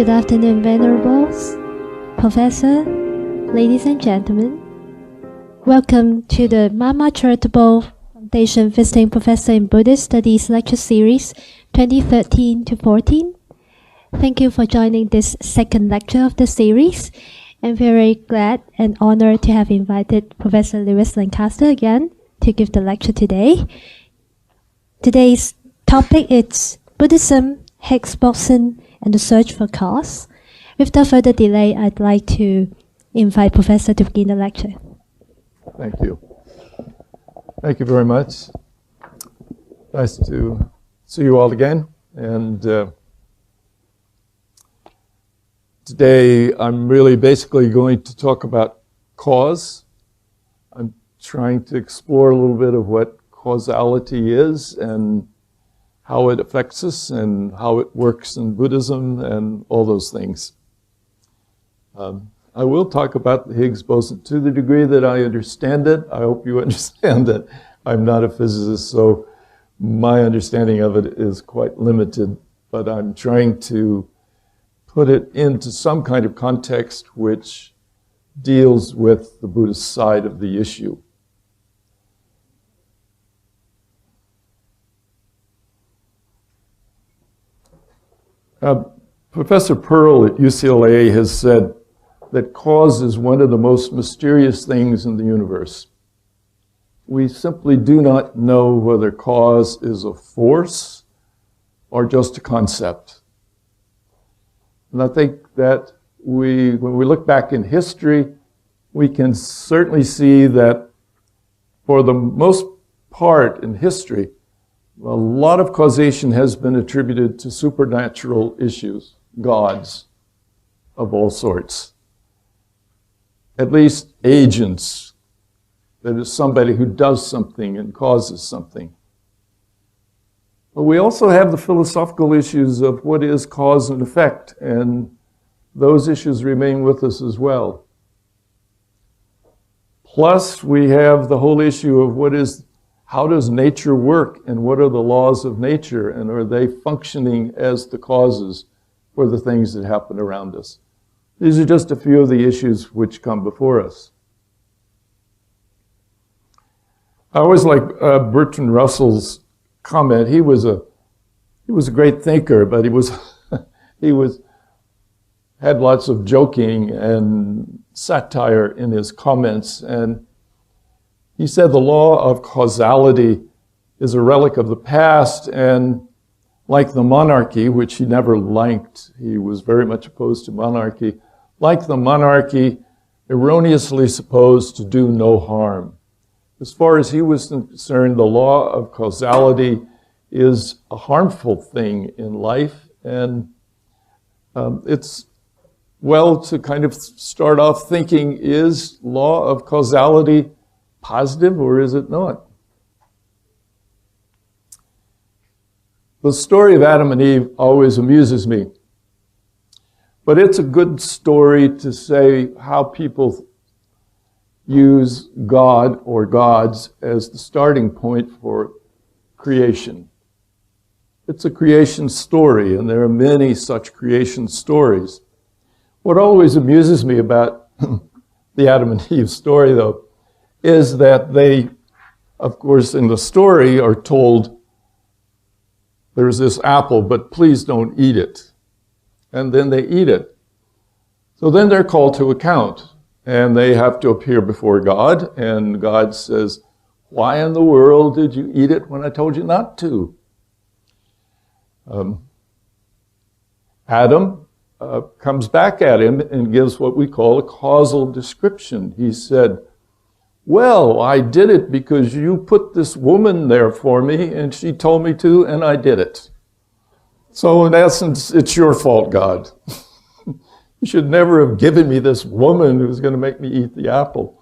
Good afternoon, Venerables, Professor, ladies and gentlemen. Welcome to the Mama Charitable Foundation Visiting Professor in Buddhist Studies Lecture Series 2013-14. Thank you for joining this second lecture of the series. I'm very glad and honored to have invited Professor Lewis Lancaster again to give the lecture today. Today's topic is Buddhism, Higgs boson, and the search for cause. Without further delay, I'd like to invite Professor to begin the lecture. Thank you. Thank you very much. Nice to see you all again. And today I'm really basically going to talk about cause. I'm trying to explore a little bit of what causality is and how it affects us and how it works in Buddhism and all those things. I will talk about the Higgs boson to the degree that I understand it. I hope you understand that I'm not a physicist, so my understanding of it is quite limited, but I'm trying to put it into some kind of context which deals with the Buddhist side of the issue. Professor Pearl at UCLA has said that cause is one of the most mysterious things in the universe. We simply do not know whether cause is a force or just a concept. And I think that when we look back in history, we can certainly see that for the most part in history, a lot of causation has been attributed to supernatural issues, gods of all sorts. At least agents, that is somebody who does something and causes something. But we also have the philosophical issues of what is cause and effect, and those issues remain with us as well. Plus, we have the whole issue of how does nature work, and what are the laws of nature, and are they functioning as the causes for the things that happen around us? These are just a few of the issues which come before us. I always like Bertrand Russell's comment. He was a great thinker, but he had lots of joking and satire in his comments, and he said the law of causality is a relic of the past, and like the monarchy, which he never liked, he was very much opposed to monarchy, like the monarchy, erroneously supposed to do no harm. As far as he was concerned, the law of causality is a harmful thing in life, and it's well to kind of start off thinking, is law of causality positive or is it not? The story of Adam and Eve always amuses me, but it's a good story to say how people use God or gods as the starting point for creation. It's a creation story, and there are many such creation stories. What always amuses me about the Adam and Eve story, though, is that they, of course, in the story are told, there's this apple, but please don't eat it. And then they eat it. So then they're called to account, and they have to appear before God, and God says, why in the world did you eat it when I told you not to? Adam comes back at him and gives what we call a causal description. He said, well, I did it because you put this woman there for me, and she told me to, and I did it. So in essence, it's your fault, God. You should never have given me this woman who's going to make me eat the apple.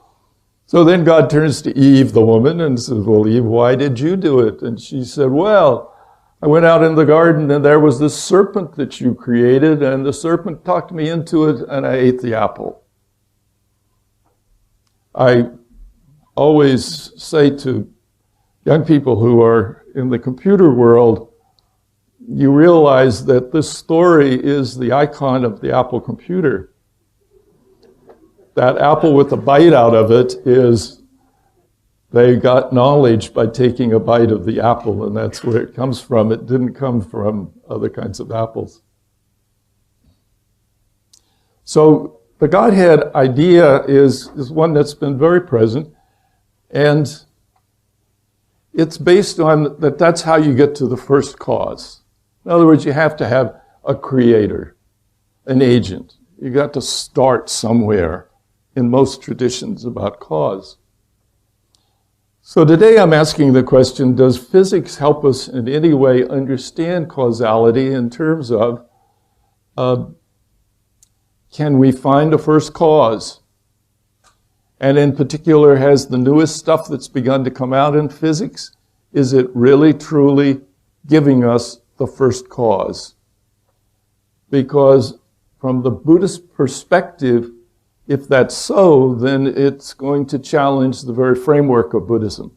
So then God turns to Eve, the woman, and says, well, Eve, why did you do it? And she said, well, I went out in the garden, and there was this serpent that you created, and the serpent talked me into it, and I ate the apple. I always say to young people who are in the computer world, you realize that this story is the icon of the Apple computer. That apple with a bite out of it is, they got knowledge by taking a bite of the apple, and that's where it comes from. It didn't come from other kinds of apples. So the Godhead idea is one that's been very present, and it's based on that's how you get to the first cause. In other words, you have to have a creator, an agent. You got to start somewhere in most traditions about cause. So today I'm asking the question, does physics help us in any way understand causality in terms of, can we find a first cause? And in particular, has the newest stuff that's begun to come out in physics, is it really truly giving us the first cause? Because from the Buddhist perspective, if that's so, then it's going to challenge the very framework of Buddhism,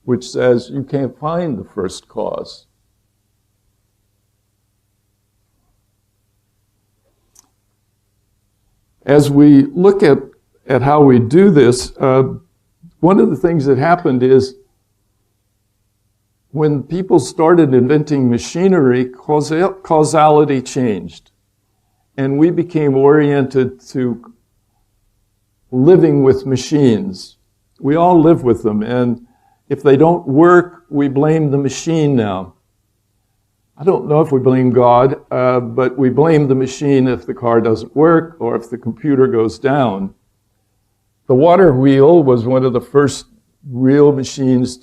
which says you can't find the first cause. As we look at how we do this, one of the things that happened is when people started inventing machinery, causality changed. And we became oriented to living with machines. We all live with them, and if they don't work, we blame the machine now. I don't know if we blame God, but we blame the machine if the car doesn't work or if the computer goes down. The water wheel was one of the first real machines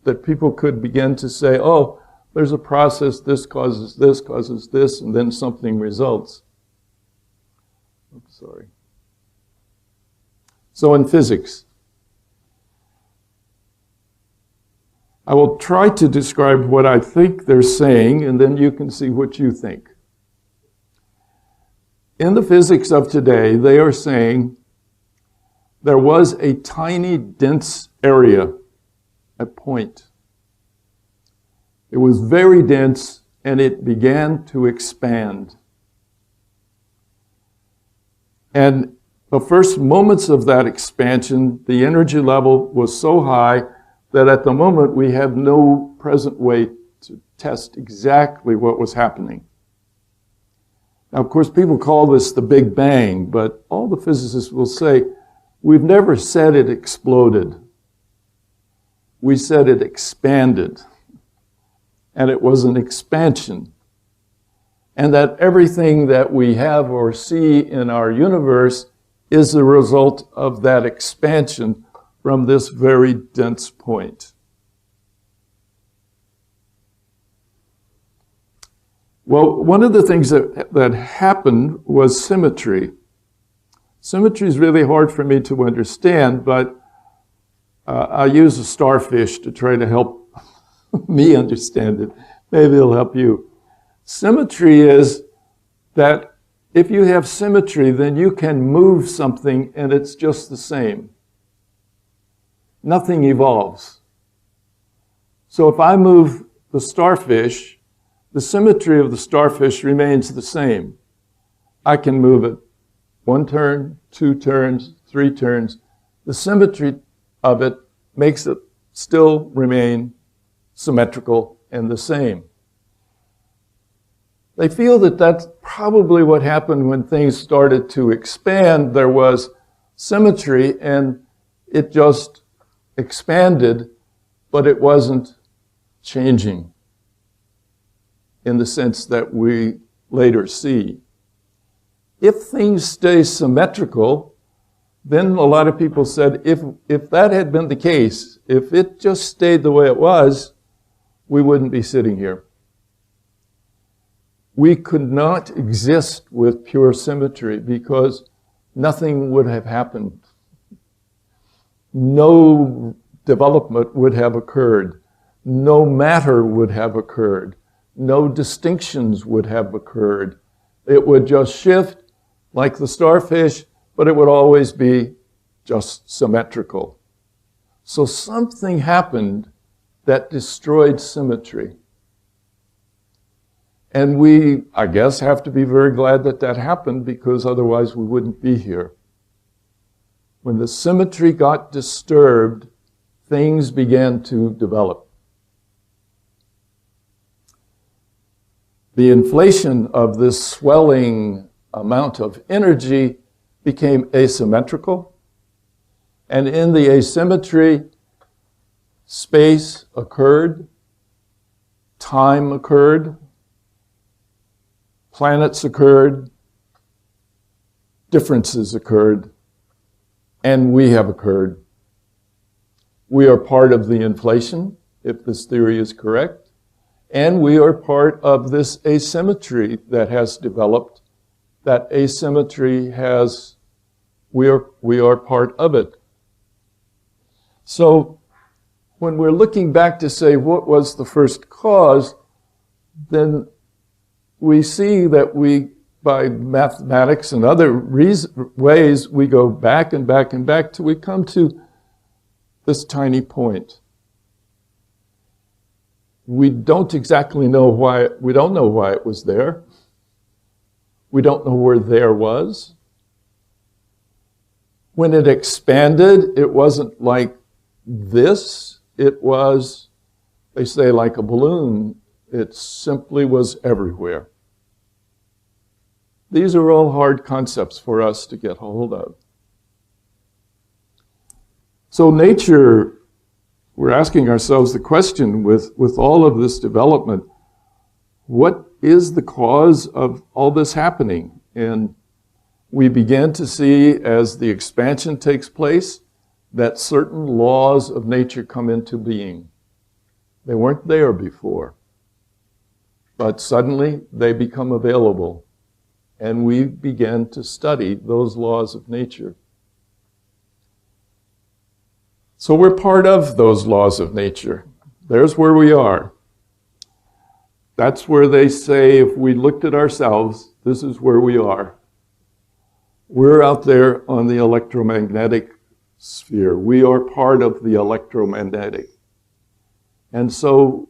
that people could begin to say, oh, there's a process, this, causes this, and then something results. Oops, sorry. So in physics, I will try to describe what I think they're saying, and then you can see what you think. In the physics of today, they are saying there was a tiny, dense area, a point. It was very dense, and it began to expand. And the first moments of that expansion, the energy level was so high that at the moment we have no present way to test exactly what was happening. Now, of course, people call this the Big Bang, but all the physicists will say, we've never said it exploded. We said it expanded, and it was an expansion. And that everything that we have or see in our universe is the result of that expansion from this very dense point. Well, one of the things that happened was symmetry. Symmetry is really hard for me to understand, but I use a starfish to try to help me understand it. Maybe it'll help you. Symmetry is that if you have symmetry, then you can move something and it's just the same. Nothing evolves. So if I move the starfish, the symmetry of the starfish remains the same. I can move it 1 turn, 2 turns, 3 turns. The symmetry of it makes it still remain symmetrical and the same. They feel that that's probably what happened when things started to expand. There was symmetry and it just expanded, but it wasn't changing in the sense that we later see. If things stay symmetrical, then a lot of people said, if that had been the case, if it just stayed the way it was, we wouldn't be sitting here. We could not exist with pure symmetry because nothing would have happened. No development would have occurred. No matter would have occurred. No distinctions would have occurred. It would just shift like the starfish, but it would always be just symmetrical. So something happened that destroyed symmetry. And we, I guess, have to be very glad that that happened, because otherwise we wouldn't be here. When the symmetry got disturbed, things began to develop. The inflation of this swelling amount of energy became asymmetrical. And in the asymmetry, space occurred, time occurred, planets occurred, differences occurred, and we have occurred. We are part of the inflation, if this theory is correct, and we are part of this asymmetry that has developed. That asymmetry has, we are part of it. So when we're looking back to say what was the first cause, then we see that we, by mathematics and other ways, we go back and back and back till we come to this tiny point. We don't exactly know why, we don't know why it was there. We don't know where there was. When it expanded, it wasn't like this. It was, they say, like a balloon. It simply was everywhere. These are all hard concepts for us to get hold of. So nature, we're asking ourselves the question with all of this development, what is the cause of all this happening? And we begin to see, as the expansion takes place, that certain laws of nature come into being. They weren't there before, but suddenly they become available, and we begin to study those laws of nature. So we're part of those laws of nature. There's where we are. That's where they say, if we looked at ourselves, this is where we are. We're out there on the electromagnetic sphere. We are part of the electromagnetic. And so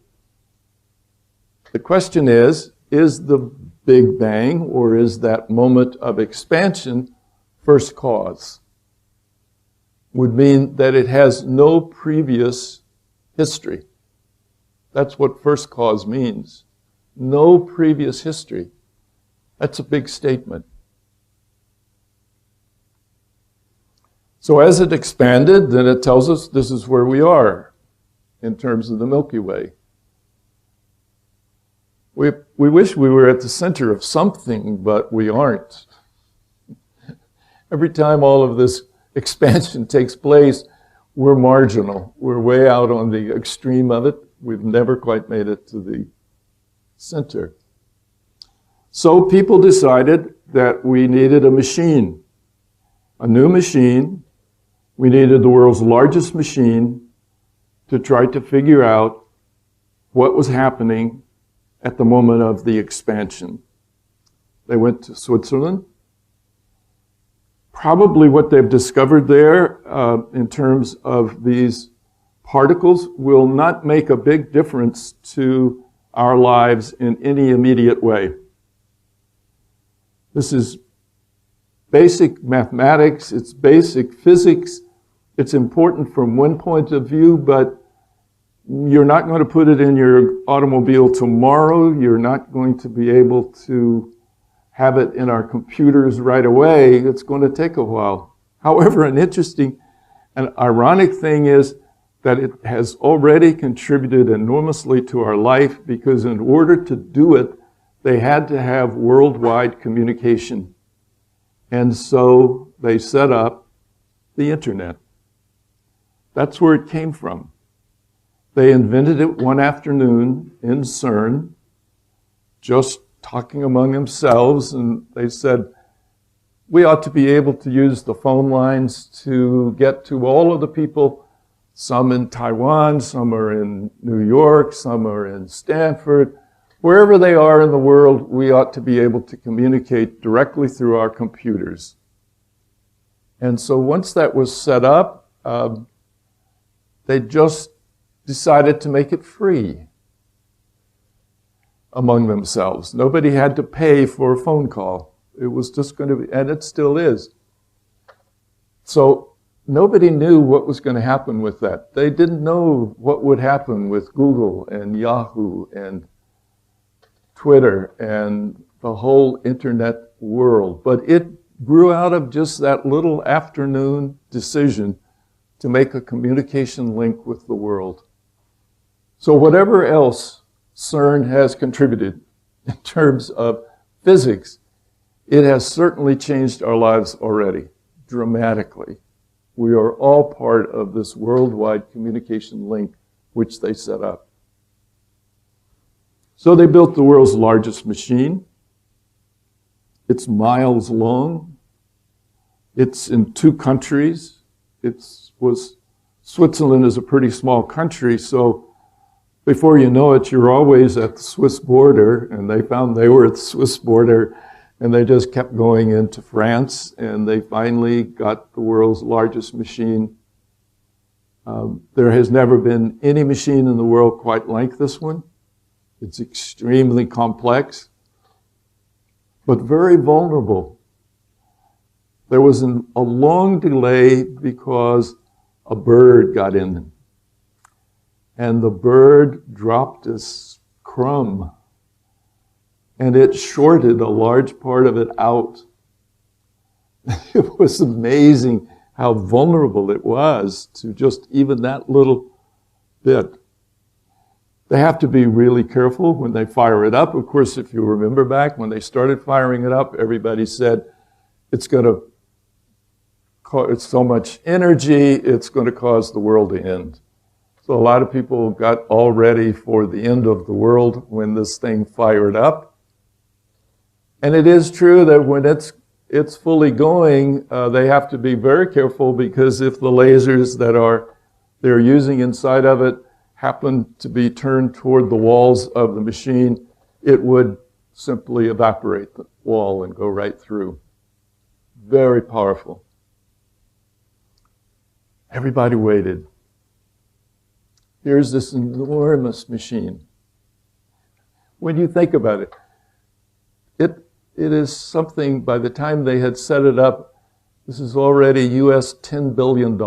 the question is the Big Bang, or is that moment of expansion, first cause? Would mean that it has no previous history. That's what first cause means. No previous history. That's a big statement. So as it expanded, then it tells us this is where we are in terms of the Milky Way. We wish we were at the center of something, but we aren't. Every time all of this expansion takes place, we're marginal. We're way out on the extreme of it. We've never quite made it to the center. So people decided that we needed a machine, a new machine. We needed the world's largest machine to try to figure out what was happening at the moment of the expansion. They went to Switzerland. Probably what they've discovered there in terms of these particles will not make a big difference to our lives in any immediate way. This is basic mathematics, it's basic physics. It's important from one point of view, but you're not going to put it in your automobile tomorrow. You're not going to be able to have it in our computers right away. It's going to take a while. However, an interesting and ironic thing is that it has already contributed enormously to our life, because in order to do it, they had to have worldwide communication. And so they set up the internet. That's where it came from. They invented it one afternoon in CERN, just talking among themselves, and they said, we ought to be able to use the phone lines to get to all of the people, some in Taiwan, some are in New York, some are in Stanford. Wherever they are in the world, we ought to be able to communicate directly through our computers. And so once that was set up, they just decided to make it free. among themselves. Nobody had to pay for a phone call. It was just going to be, and it still is. So nobody knew what was going to happen with that. They didn't know what would happen with Google and Yahoo and Twitter and the whole internet world. But it grew out of just that little afternoon decision to make a communication link with the world. So whatever else CERN has contributed in terms of physics, it has certainly changed our lives already, dramatically. We are all part of this worldwide communication link which they set up. So they built the world's largest machine. It's miles long. It's in 2 countries. Switzerland is a pretty small country, so before you know it, you're always at the Swiss border, and they found they were at the Swiss border, and they just kept going into France, and they finally got the world's largest machine. There has never been any machine in the world quite like this one. It's extremely complex, but very vulnerable. There was a long delay because a bird got in, and the bird dropped a crumb, and it shorted a large part of it out. It was amazing how vulnerable it was to just even that little bit. They have to be really careful when they fire it up. Of course, if you remember back when they started firing it up, everybody said it's so much energy, it's going to cause the world to end. So a lot of people got all ready for the end of the world when this thing fired up. And it is true that when it's fully going, they have to be very careful, because if the lasers that they're using inside of it happen to be turned toward the walls of the machine, it would simply evaporate the wall and go right through. Very powerful. Everybody waited. Here's this enormous machine. When you think about it, it is something, by the time they had set it up, this is already US $10 billion.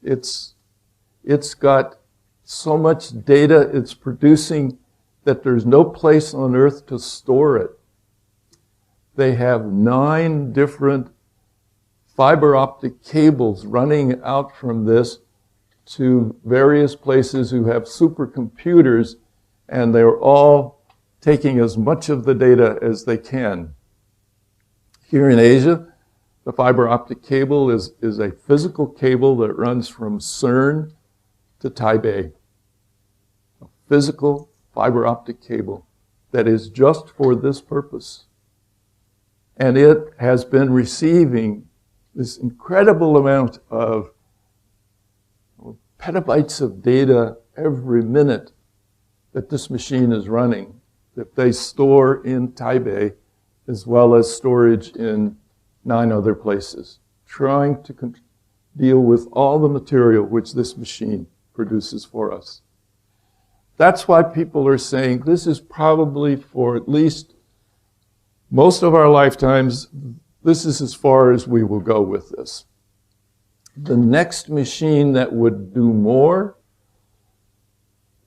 It's got so much data it's producing that there's no place on Earth to store it. They have 9 different fiber optic cables running out from this to various places who have supercomputers, and they're all taking as much of the data as they can. Here in Asia, the fiber optic cable is a physical cable that runs from CERN to Taipei. A physical fiber optic cable that is just for this purpose. And it has been receiving this incredible amount of petabytes of data every minute that this machine is running, that they store in Taipei, as well as storage in 9 other places, trying to deal with all the material which this machine produces for us. That's why people are saying this is probably, for at least most of our lifetimes, this is as far as we will go with this. The next machine that would do more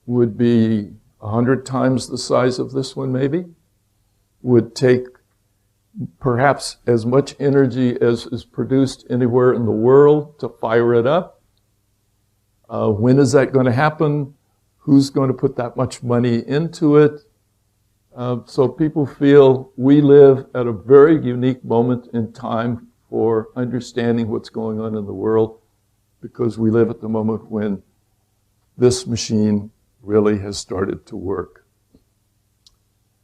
would be 100 times the size of this one, maybe, would take perhaps as much energy as is produced anywhere in the world to fire it up. When is that going to happen? Who's going to put that much money into it? So people feel we live at a very unique moment in time for understanding what's going on in the world, because we live at the moment when this machine really has started to work.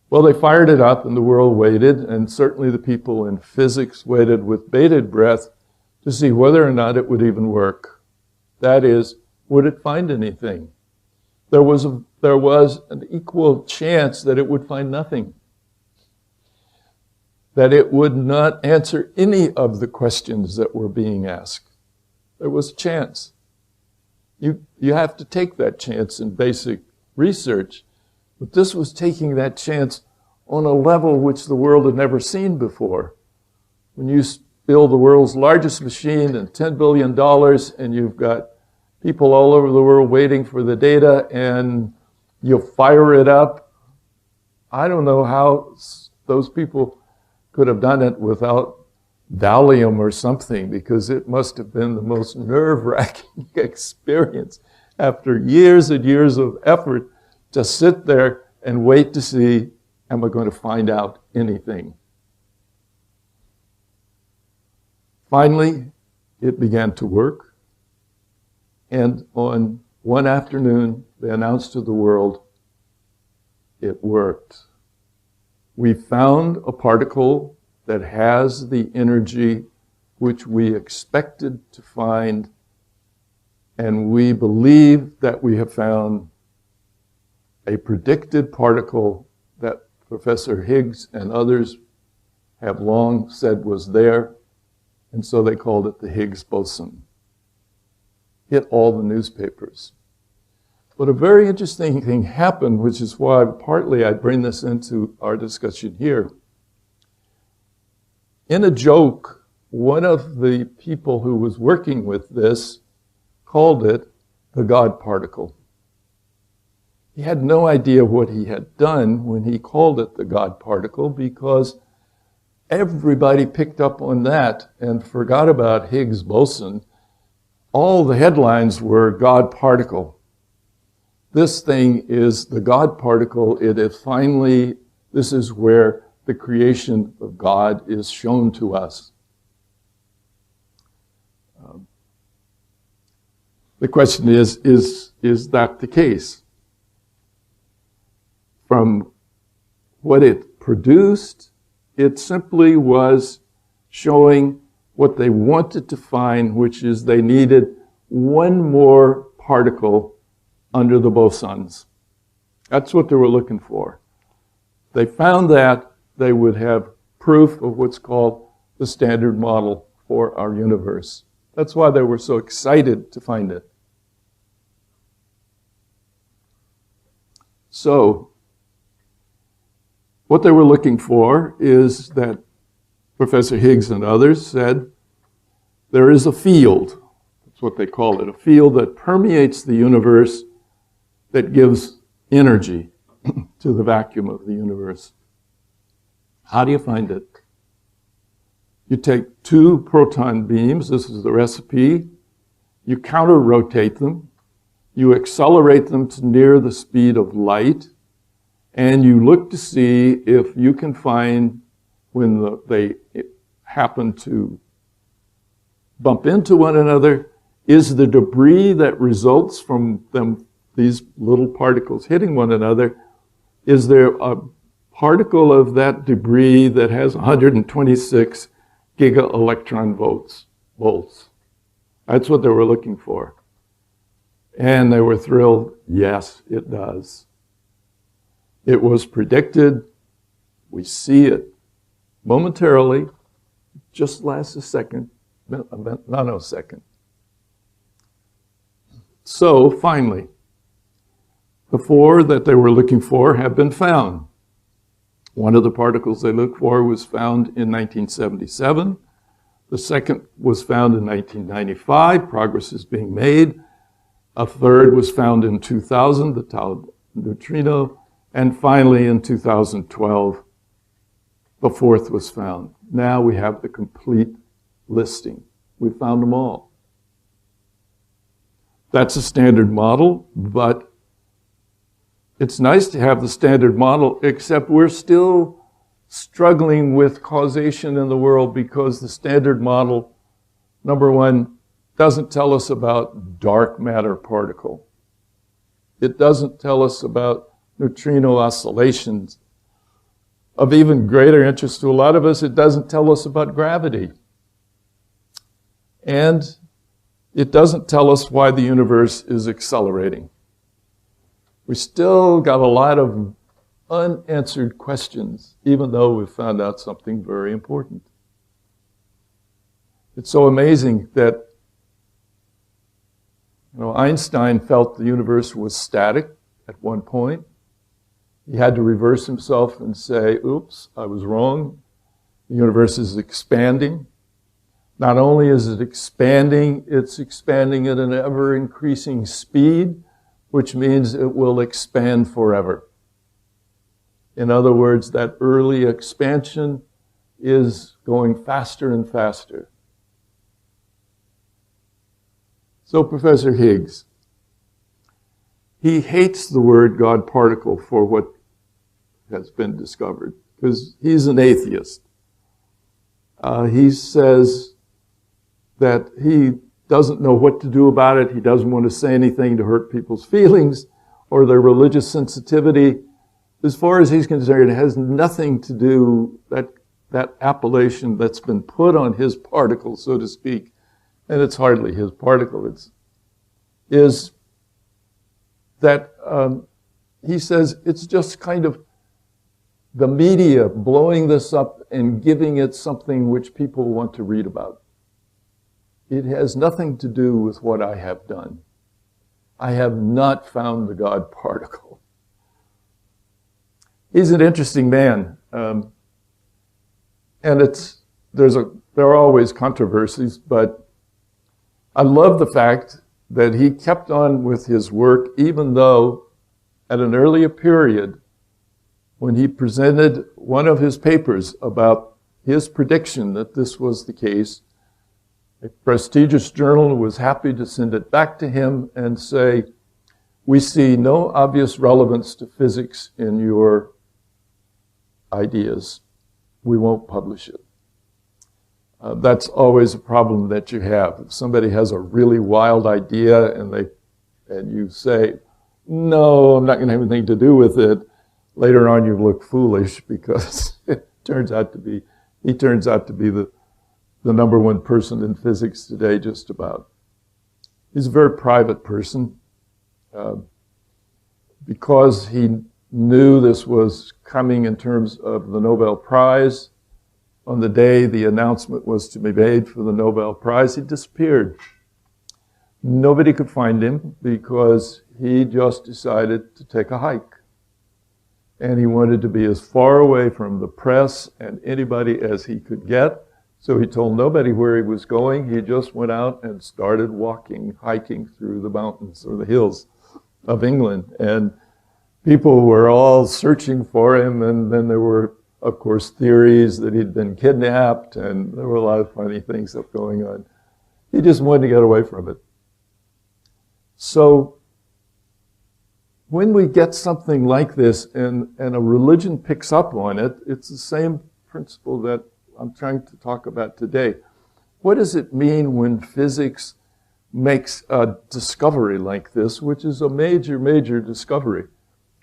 Well, they fired it up and the world waited, and certainly the people in physics waited with bated breath to see whether or not it would even work. That is, would it find anything? There was an equal chance that it would find nothing, that it would not answer any of the questions that were being asked. There was a chance. You have to take that chance in basic research. But this was taking that chance on a level which the world had never seen before. When you build the world's largest machine and $10 billion, and you've got people all over the world waiting for the data, and you fire it up, I don't know how those people could have done it without Valium or something, because it must have been the most nerve-wracking experience after years and years of effort to sit there and wait to see, am I going to find out anything? Finally, it began to work. And on one afternoon, they announced to the world, it worked. We found a particle that has the energy which we expected to find, and we believe that we have found a predicted particle that Professor Higgs and others have long said was there, and so they called it the Higgs boson. Hit all the newspapers. But a very interesting thing happened, which is why partly I bring this into our discussion here. In a joke, one of the people who was working with this called it the God particle. He had no idea what he had done when he called it the God particle, because everybody picked up on that and forgot about Higgs boson. All the headlines were God particle. This thing is the God particle. It is finally, this is where the creation of God is shown to us. The question is that the case? From what it produced, it simply was showing what they wanted to find, which is they needed one more particle under the bosons. That's what they were looking for. They found that, they would have proof of what's called the standard model for our universe. That's why they were so excited to find it. So, what they were looking for is that Professor Higgs and others said there is a field, that's what they called it, a field that permeates the universe that gives energy to the vacuum of the universe. How do you find it? You take two proton beams, this is the recipe, you counter-rotate them, you accelerate them to near the speed of light, and you look to see if you can find, when they happen to bump into one another, is the debris that results from them, these little particles hitting one another, is there a particle of that debris that has 126 giga-electron volts? That's what they were looking for. And they were thrilled. Yes, it does. It was predicted. We see it momentarily. Just lasts a second, a nanosecond. So finally, the four that they were looking for have been found. One of the particles they looked for was found in 1977. The second was found in 1995. Progress is being made. A third was found in 2000, the tau neutrino. And finally, in 2012, the fourth was found. Now we have the complete listing. We found them all. That's a standard model, but it's nice to have the standard model, except we're still struggling with causation in the world because the standard model, number one, doesn't tell us about dark matter particle. It doesn't tell us about neutrino oscillations. Of even greater interest to a lot of us, it doesn't tell us about gravity. And it doesn't tell us why the universe is accelerating. We still got a lot of unanswered questions, even though we've found out something very important. It's so amazing that Einstein felt the universe was static at one point. He had to reverse himself and say, oops, I was wrong. The universe is expanding. Not only is it expanding, it's expanding at an ever-increasing speed, which means it will expand forever. In other words, that early expansion is going faster and faster. So Professor Higgs, he hates the word God particle for what has been discovered, because he's an atheist. He says that he doesn't know what to do about it. He doesn't want to say anything to hurt people's feelings or their religious sensitivity. As far as he's concerned, it has nothing to do, that appellation that's been put on his particle, so to speak, and it's hardly his particle, is that he says it's just kind of the media blowing this up and giving it something which people want to read about. It has nothing to do with what I have done. I have not found the God particle. He's an interesting man. And there are always controversies, but I love the fact that he kept on with his work, even though at an earlier period, when he presented one of his papers about his prediction that this was the case, a prestigious journal was happy to send it back to him and say, we see no obvious relevance to physics in your ideas. We won't publish it. That's always a problem that you have. If somebody has a really wild idea and you say, no, I'm not going to have anything to do with it, later on you look foolish because he turns out to be the number one person in physics today, just about. He's a very private person. Because he knew this was coming in terms of the Nobel Prize, on the day the announcement was to be made for the Nobel Prize, he disappeared. Nobody could find him because he just decided to take a hike. And he wanted to be as far away from the press and anybody as he could get. So he told nobody where he was going. He just went out and started hiking through the mountains or the hills of England. And people were all searching for him. And then there were, of course, theories that he'd been kidnapped. And there were a lot of funny things going on. He just wanted to get away from it. So when we get something like this and a religion picks up on it, it's the same principle that I'm trying to talk about today. What does it mean when physics makes a discovery like this, which is a major, major discovery?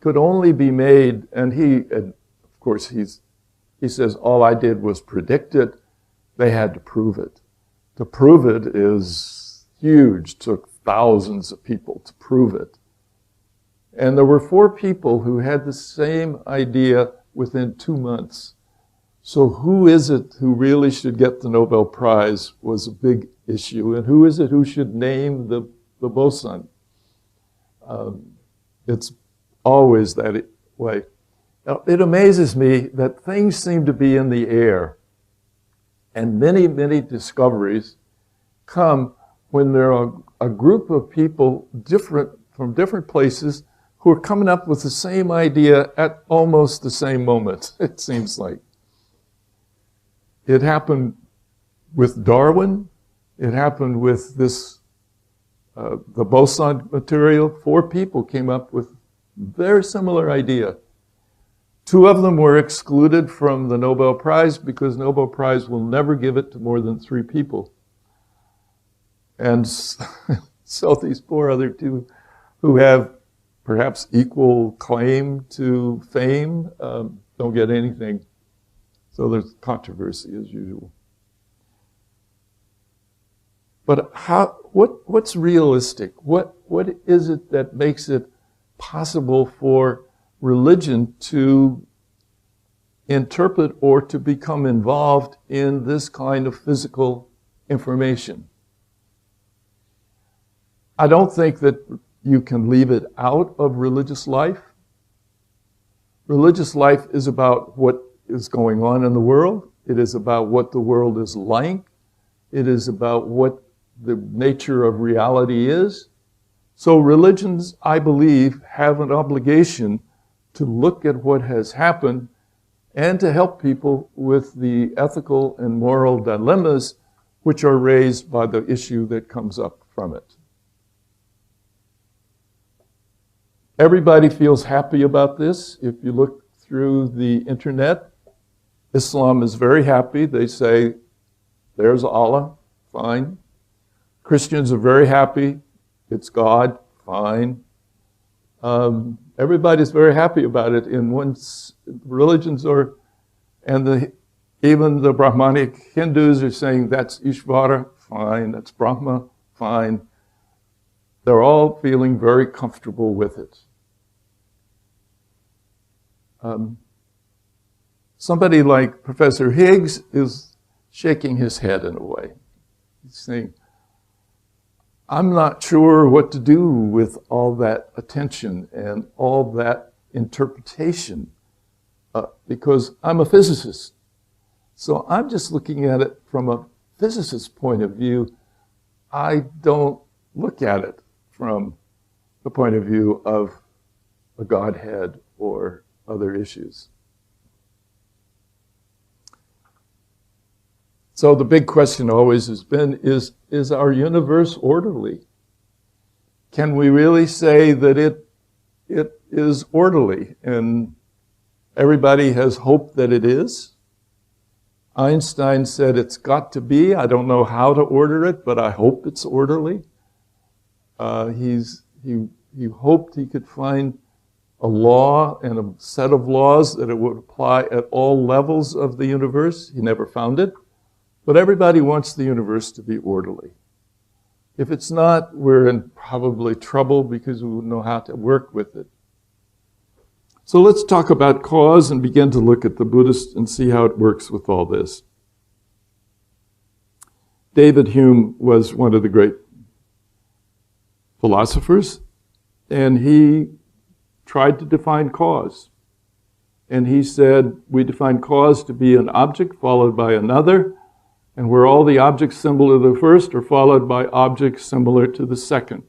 Could only be made, and of course, he says, all I did was predict it. They had to prove it. To prove it is huge. Took thousands of people to prove it. And there were 4 people who had the same idea within 2 months. So who is it who really should get the Nobel Prize was a big issue. And who is it who should name the boson? It's always that way. Now, it amazes me that things seem to be in the air. And many, many discoveries come when there are a group of people from different places who are coming up with the same idea at almost the same moment, it seems like. It happened with Darwin. It happened with the boson material. 4 people came up with very similar idea. 2 of them were excluded from the Nobel Prize because Nobel Prize will never give it to more than 3 people. And so these 4 other 2 who have perhaps equal claim to fame don't get anything. So there's controversy as usual. But what's realistic? What is it that makes it possible for religion to interpret or to become involved in this kind of physical information? I don't think that you can leave it out of religious life. Religious life is about what is going on in the world. It is about what the world is like. It is about what the nature of reality is. So religions, I believe, have an obligation to look at what has happened and to help people with the ethical and moral dilemmas which are raised by the issue that comes up from it. Everybody feels happy about this. If you look through the internet, Islam is very happy. They say, there's Allah, fine. Christians are very happy. It's God, fine. Everybody's very happy about it. In one religions are, and even the Brahmanic Hindus are saying that's Ishvara, fine. That's Brahma, fine. They're all feeling very comfortable with it. Somebody like Professor Higgs is shaking his head in a way. He's saying, I'm not sure what to do with all that attention and all that interpretation because I'm a physicist. So I'm just looking at it from a physicist's point of view. I don't look at it from the point of view of a Godhead or other issues. So the big question always has been, is our universe orderly? Can we really say that it is orderly? And everybody has hope that it is. Einstein said it's got to be. I don't know how to order it, but I hope it's orderly. He hoped he could find a law and a set of laws that it would apply at all levels of the universe. He never found it. But everybody wants the universe to be orderly. If it's not, we're in probably trouble because we wouldn't know how to work with it. So let's talk about cause and begin to look at the Buddhist and see how it works with all this. David Hume was one of the great philosophers, and he tried to define cause. And he said, we define cause to be an object followed by another, and where all the objects similar to the first are followed by objects similar to the second.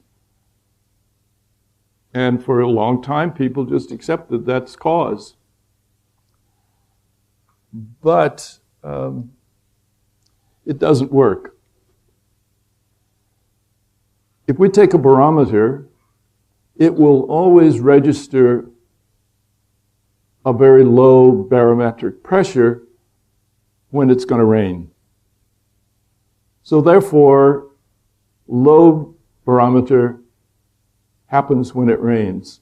And for a long time, people just accepted that's cause. But it doesn't work. If we take a barometer, it will always register a very low barometric pressure when it's going to rain. So therefore, low barometer happens when it rains.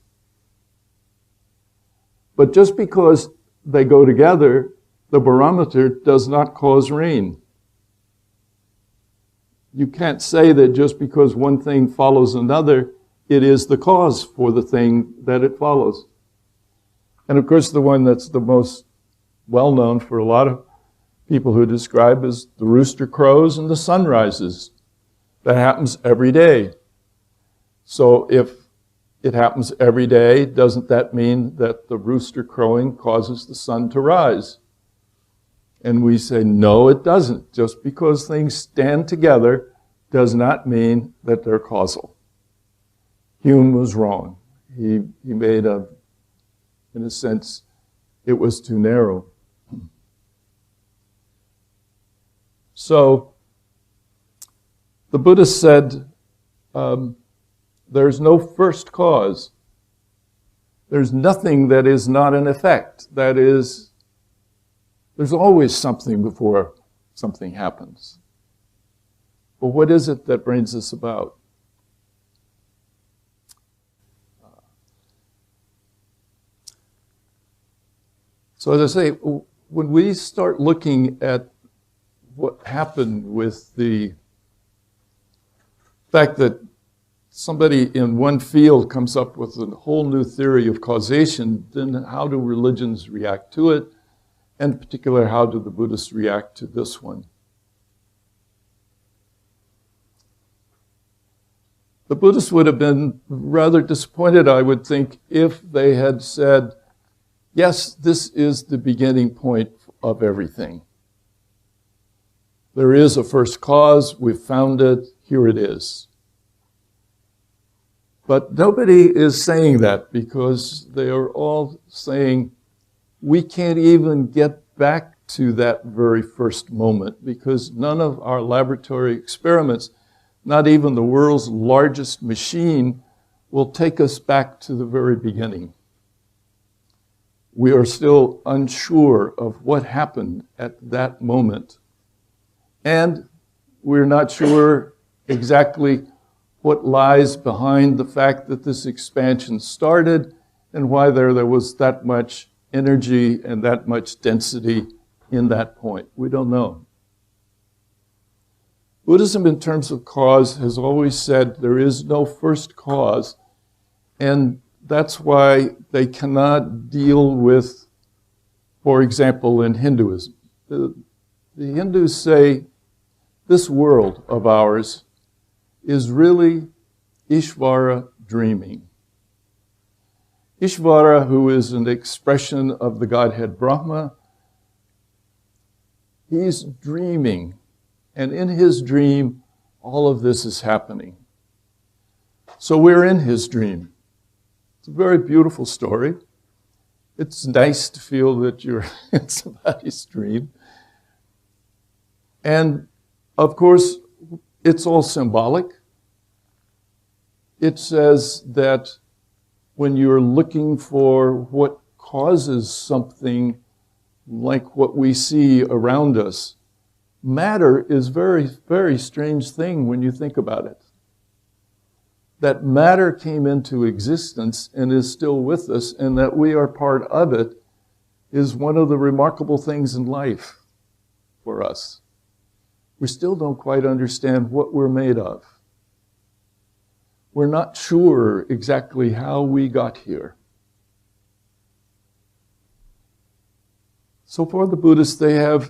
But just because they go together, the barometer does not cause rain. You can't say that just because one thing follows another, it is the cause for the thing that it follows. And of course, the one that's the most well-known for a lot of people who describe is the rooster crows and the sun rises. That happens every day. So if it happens every day, doesn't that mean that the rooster crowing causes the sun to rise? And we say, no, it doesn't. Just because things stand together does not mean that they're causal. Hume was wrong. He made in a sense, it was too narrow. So the Buddha said, there's no first cause. There's nothing that is not an effect. That is, there's always something before something happens. But what is it that brings us about? So as I say, when we start looking at what happened with the fact that somebody in one field comes up with a whole new theory of causation, then how do religions react to it? And in particular, how do the Buddhists react to this one? The Buddhists would have been rather disappointed, I would think, if they had said, yes, this is the beginning point of everything. There is a first cause, we've found it, here it is. But nobody is saying that because they are all saying we can't even get back to that very first moment because none of our laboratory experiments, not even the world's largest machine, will take us back to the very beginning. We are still unsure of what happened at that moment. And we're not sure exactly what lies behind the fact that this expansion started and why there was that much energy and that much density in that point. We don't know. Buddhism, in terms of cause, has always said there is no first cause, and that's why they cannot deal with, for example, in Hinduism. The Hindus say this world of ours is really Ishvara dreaming. Ishvara, who is an expression of the Godhead Brahma, he's dreaming. And in his dream, all of this is happening. So we're in his dream. It's a very beautiful story. It's nice to feel that you're in somebody's dream. And, of course, it's all symbolic. It says that when you're looking for what causes something like what we see around us, matter is a very, very strange thing when you think about it. That matter came into existence and is still with us, and that we are part of it is one of the remarkable things in life for us. We still don't quite understand what we're made of. We're not sure exactly how we got here. So for the Buddhists, they have,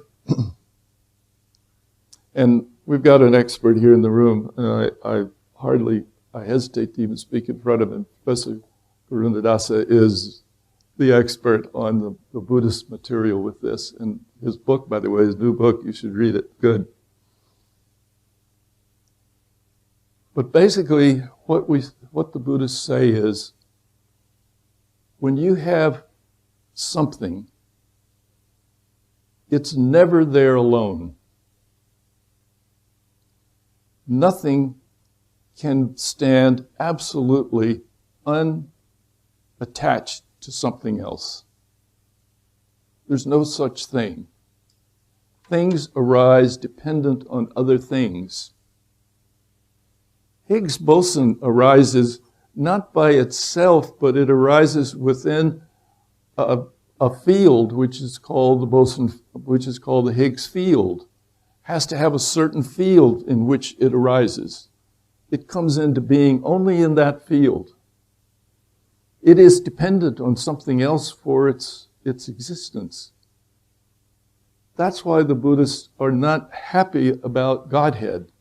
and we've got an expert here in the room, and I hesitate to even speak in front of him. Professor Karunadasa is the expert on the Buddhist material with this. And his book, by the way, his new book, you should read it. Good. But basically, what the Buddhists say is, when you have something, it's never there alone. Nothing can stand absolutely unattached to something else. There's no such thing. Things arise dependent on other things. Higgs boson arises not by itself, but it arises within a field which is called the Higgs field. Has to have a certain field in which it arises. It comes into being only in that field. It is dependent on something else for its existence. That's why the Buddhists are not happy about Godhead.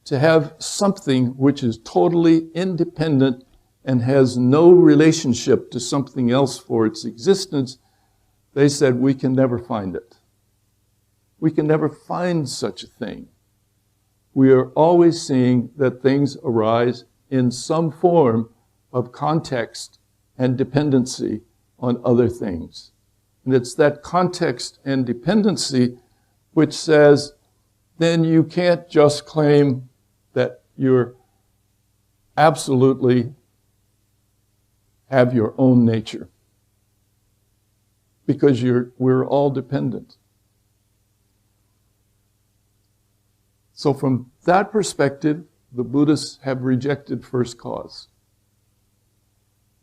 To have something which is totally independent and has no relationship to something else for its existence, they said we can never find it. We can never find such a thing. We are always seeing that things arise in some form of context and dependency on other things. And it's that context and dependency which says, then you can't just claim that you're absolutely have your own nature. Because we're all dependent. So from that perspective, the Buddhists have rejected first cause.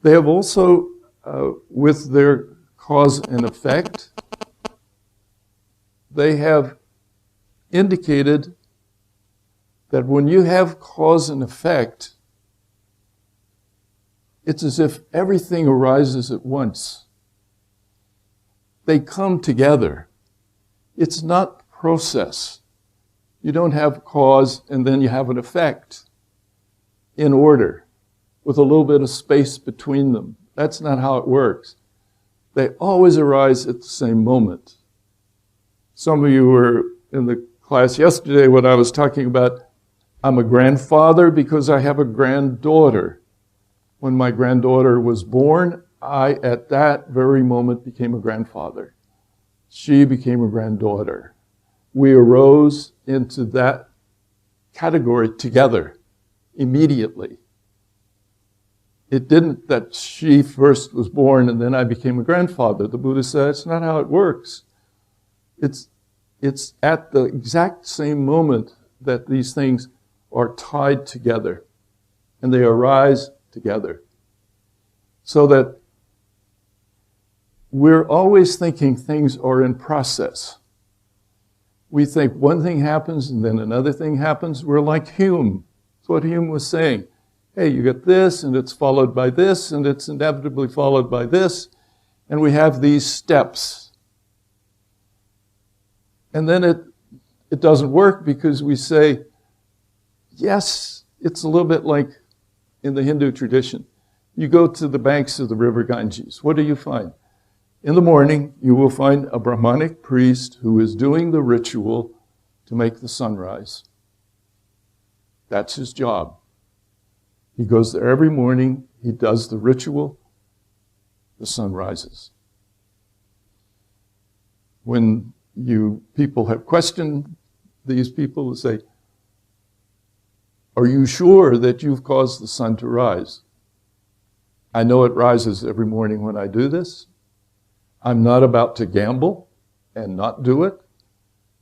They have also, with their cause and effect, they have indicated that when you have cause and effect, it's as if everything arises at once. They come together. It's not process. You don't have cause and then you have an effect. in order with a little bit of space between them. That's not how it works. They always arise at the same moment. Some of you were in the class yesterday when I was talking about I'm a grandfather because I have a granddaughter. When my granddaughter was born, I, at that very moment, became a grandfather. She became a granddaughter. We arose into that category together immediately. It didn't that she first was born and then I became a grandfather. The Buddha said, it's not how it works. It's at the exact same moment that these things are tied together and they arise together. So that we're always thinking things are in process. We think one thing happens and then another thing happens. We're like Hume. That's what Hume was saying. Hey, you get this, and it's followed by this, and it's inevitably followed by this, and we have these steps. And then it doesn't work because we say, yes, it's a little bit like in the Hindu tradition. You go to the banks of the river Ganges. What do you find? In the morning, you will find a Brahmanic priest who is doing the ritual to make the sun rise. That's his job. He goes there every morning, he does the ritual, the sun rises. When you people have questioned these people who say, are you sure that you've caused the sun to rise? I know it rises every morning when I do this. I'm not about to gamble and not do it,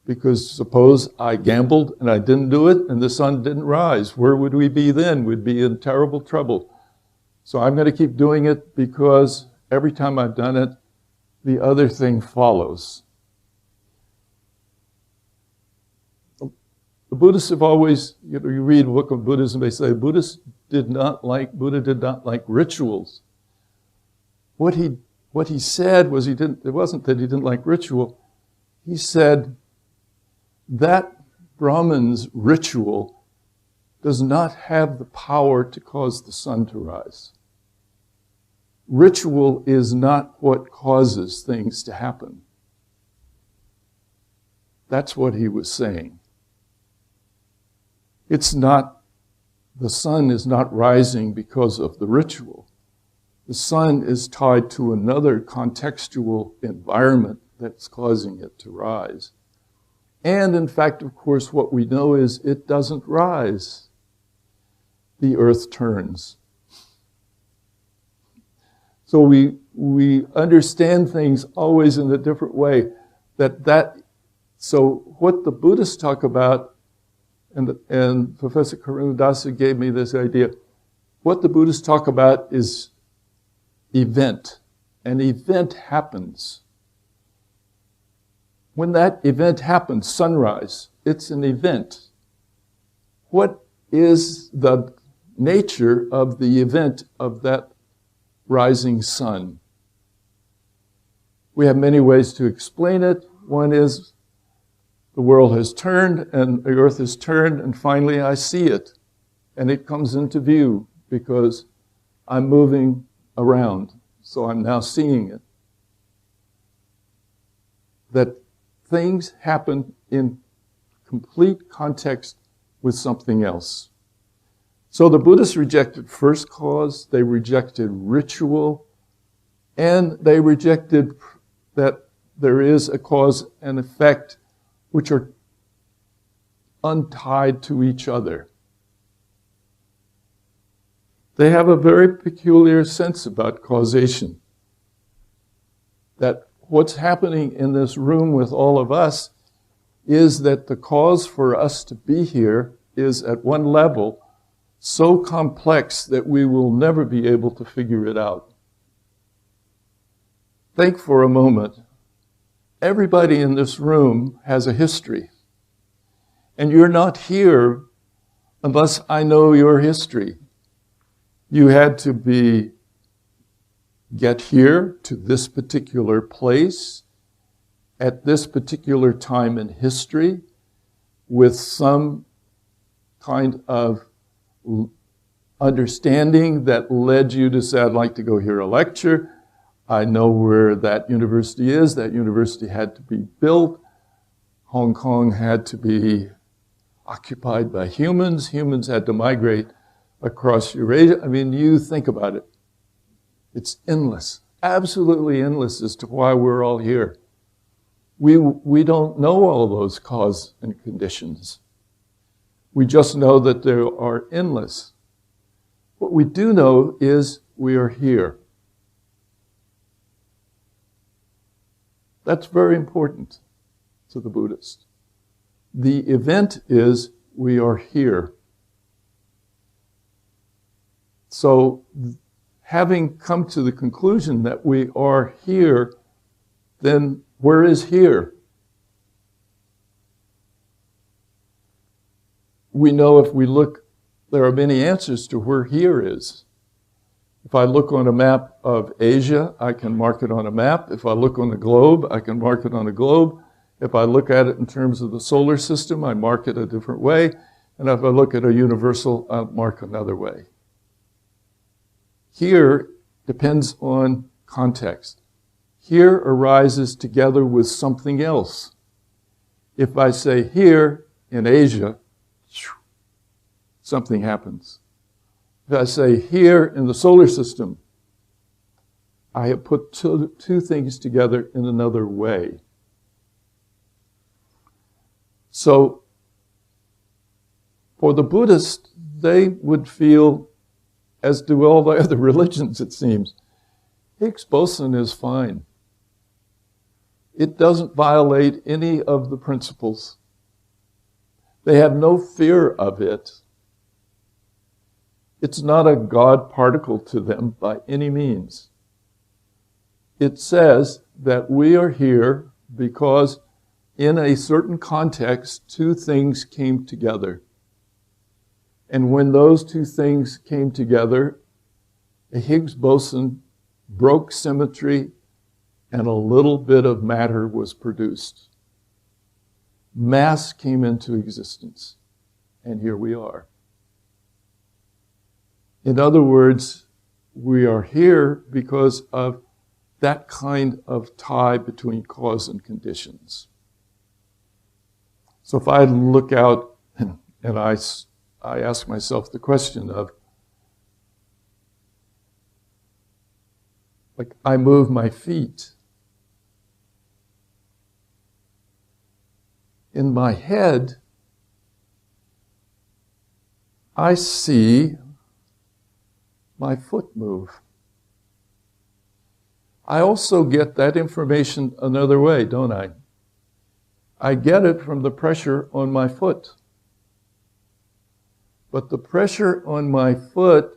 because suppose I gambled and I didn't do it and the sun didn't rise. Where would we be then? We'd be in terrible trouble. So I'm going to keep doing it because every time I've done it, the other thing follows. The Buddhists have always, you read a book of Buddhism, they say Buddha did not like rituals. What he said was it wasn't that he didn't like ritual. He said that Brahman's ritual does not have the power to cause the sun to rise. Ritual is not what causes things to happen. That's what he was saying. It's not, the sun is not rising because of the ritual. The sun is tied to another contextual environment that's causing it to rise. And in fact, of course, what we know is it doesn't rise. The earth turns. So we understand things always in a different way. So what the Buddhists talk about, and Professor Karunadasa gave me this idea, what the Buddhists talk about is event. An event happens. When that event happens, sunrise, it's an event. What is the nature of the event of that rising sun? We have many ways to explain it. One is the world has turned and the earth has turned and finally I see it. And it comes into view because I'm moving around. So I'm now seeing it. That things happen in complete context with something else. So the Buddhists rejected first cause, they rejected ritual, and they rejected that there is a cause and effect which are untied to each other. They have a very peculiar sense about causation. That what's happening in this room with all of us is that the cause for us to be here is at one level so complex that we will never be able to figure it out. Think for a moment. Everybody in this room has a history. And you're not here unless I know your history. You had to get here to this particular place at this particular time in history with some kind of understanding that led you to say, I'd like to go hear a lecture. I know where that university is. That university had to be built. Hong Kong had to be occupied by humans. Humans had to migrate across Eurasia. I mean, you think about it. It's endless, absolutely endless as to why we're all here. We don't know all those causes and conditions. We just know that they are endless. What we do know is we are here. That's very important to the Buddhist. The event is we are here. So, having come to the conclusion that we are here, then where is here? We know if we look, there are many answers to where here is. If I look on a map of Asia, I can mark it on a map. If I look on the globe, I can mark it on a globe. If I look at it in terms of the solar system, I mark it a different way. And if I look at a universal, I'll mark another way. Here depends on context. Here arises together with something else. If I say here in Asia, something happens. If I say here in the solar system, I have put two things together in another way. So, for the Buddhists, they would feel, as do all the other religions it seems, Higgs boson is fine. It doesn't violate any of the principles. They have no fear of it. It's not a God particle to them by any means. It says that we are here because in a certain context, two things came together. And when those two things came together, a Higgs boson broke symmetry and a little bit of matter was produced. Mass came into existence, and here we are. In other words, we are here because of that kind of tie between cause and conditions. So if I look out and I ask myself the question of, like, I move my feet. In my head, I see my foot move. I also get that information another way, don't I? I get it from the pressure on my foot. But the pressure on my foot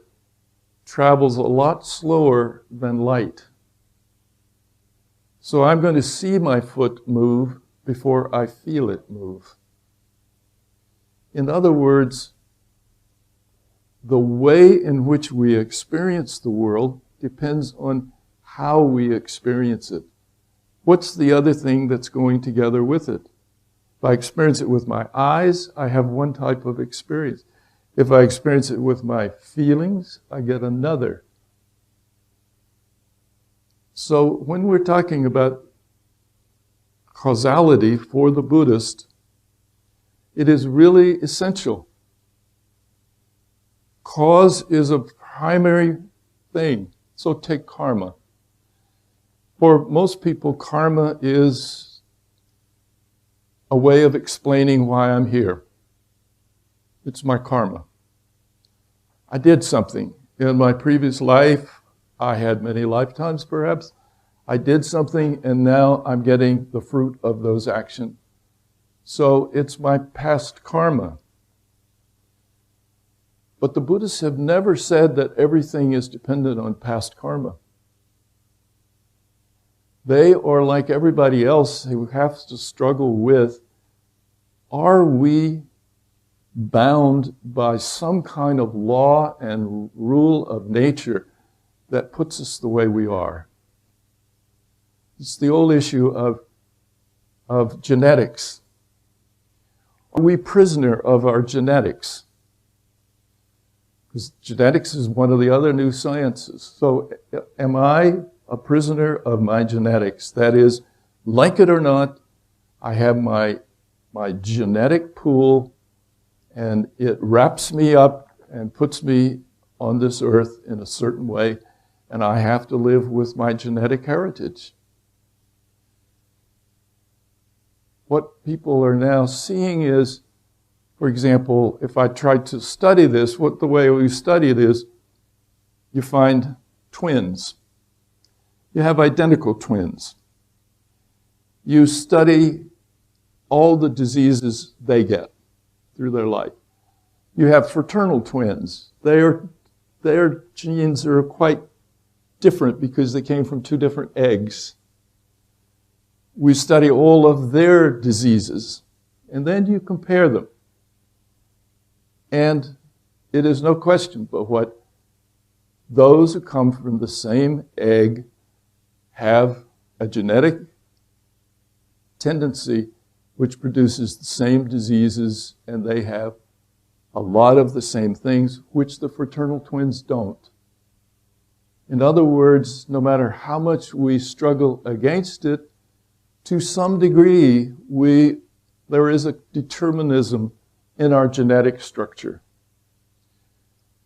travels a lot slower than light. So I'm going to see my foot move before I feel it move. In other words, the way in which we experience the world depends on how we experience it. What's the other thing that's going together with it? If I experience it with my eyes, I have one type of experience. If I experience it with my feelings, I get another. So when we're talking about causality for the Buddhist, it is really essential. Cause is a primary thing. So take karma. For most people, karma is a way of explaining why I'm here. It's my karma. I did something. In my previous life, I had many lifetimes perhaps, I did something and now I'm getting the fruit of those actions. So it's my past karma. But the Buddhists have never said that everything is dependent on past karma. They are like everybody else who has to struggle with, are we bound by some kind of law and rule of nature that puts us the way we are? It's the old issue of genetics. Are we prisoner of our genetics? Because genetics is one of the other new sciences. So am I a prisoner of my genetics? That is, like it or not, I have my genetic pool, and it wraps me up and puts me on this earth in a certain way, and I have to live with my genetic heritage. What people are now seeing is, for example, if I tried to study this, the way we study it is, you find twins. You have identical twins. You study all the diseases they get through their life. You have fraternal twins. Their genes are quite different because they came from two different eggs. We study all of their diseases, and then you compare them. And it is no question but what those who come from the same egg have a genetic tendency which produces the same diseases, and they have a lot of the same things which the fraternal twins don't. In other words, no matter how much we struggle against it, to some degree, there is a determinism in our genetic structure.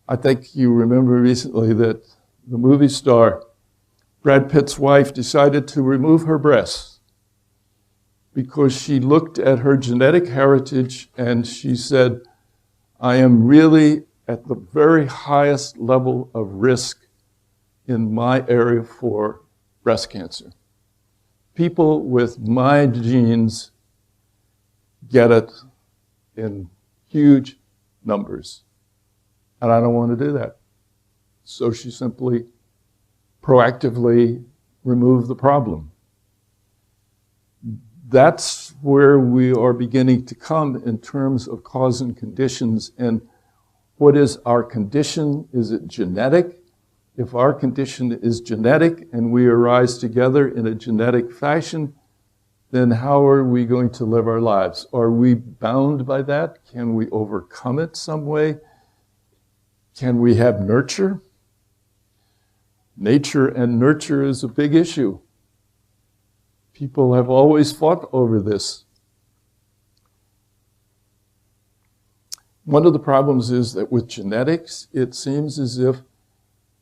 I think you remember recently that the movie star, Brad Pitt's wife, decided to remove her breasts because she looked at her genetic heritage and she said, I am really at the very highest level of risk in my area for breast cancer. People with my genes get it in huge numbers, and I don't want to do that. So she simply proactively removed the problem. That's where we are beginning to come in terms of cause and conditions. And what is our condition? Is it genetic? If our condition is genetic and we arise together in a genetic fashion, then how are we going to live our lives? Are we bound by that? Can we overcome it some way? Can we have nurture? Nature and nurture is a big issue. People have always fought over this. One of the problems is that with genetics, it seems as if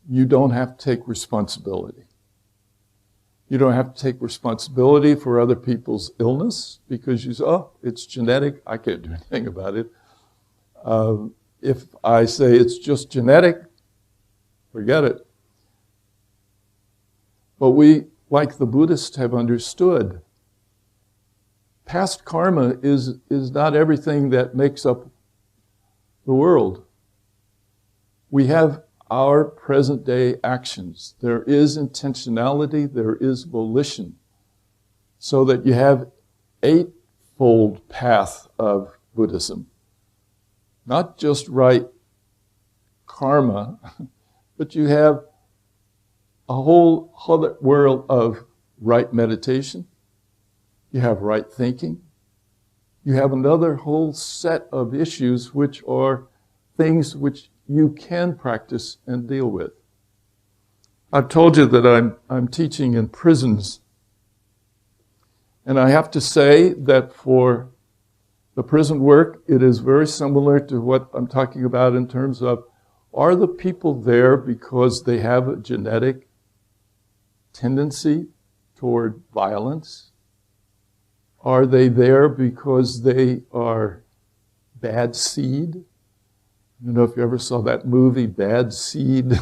you don't have to take responsibility. You don't have to take responsibility for other people's illness because you say, oh, it's genetic, I can't do anything about it. If I say it's just genetic, forget it. But we, like the Buddhists, have understood past karma is not everything that makes up the world. We have our present day actions. There is intentionality, there is volition, so that you have eightfold path of Buddhism. Not just right karma, but you have a whole other world of right meditation. You have right thinking. You have another whole set of issues which are things which you can practice and deal with. I've told you that I'm teaching in prisons. And I have to say that for the prison work, it is very similar to what I'm talking about in terms of, are the people there because they have a genetic tendency toward violence? Are they there because they are bad seed? I don't know if you ever saw that movie, Bad Seed.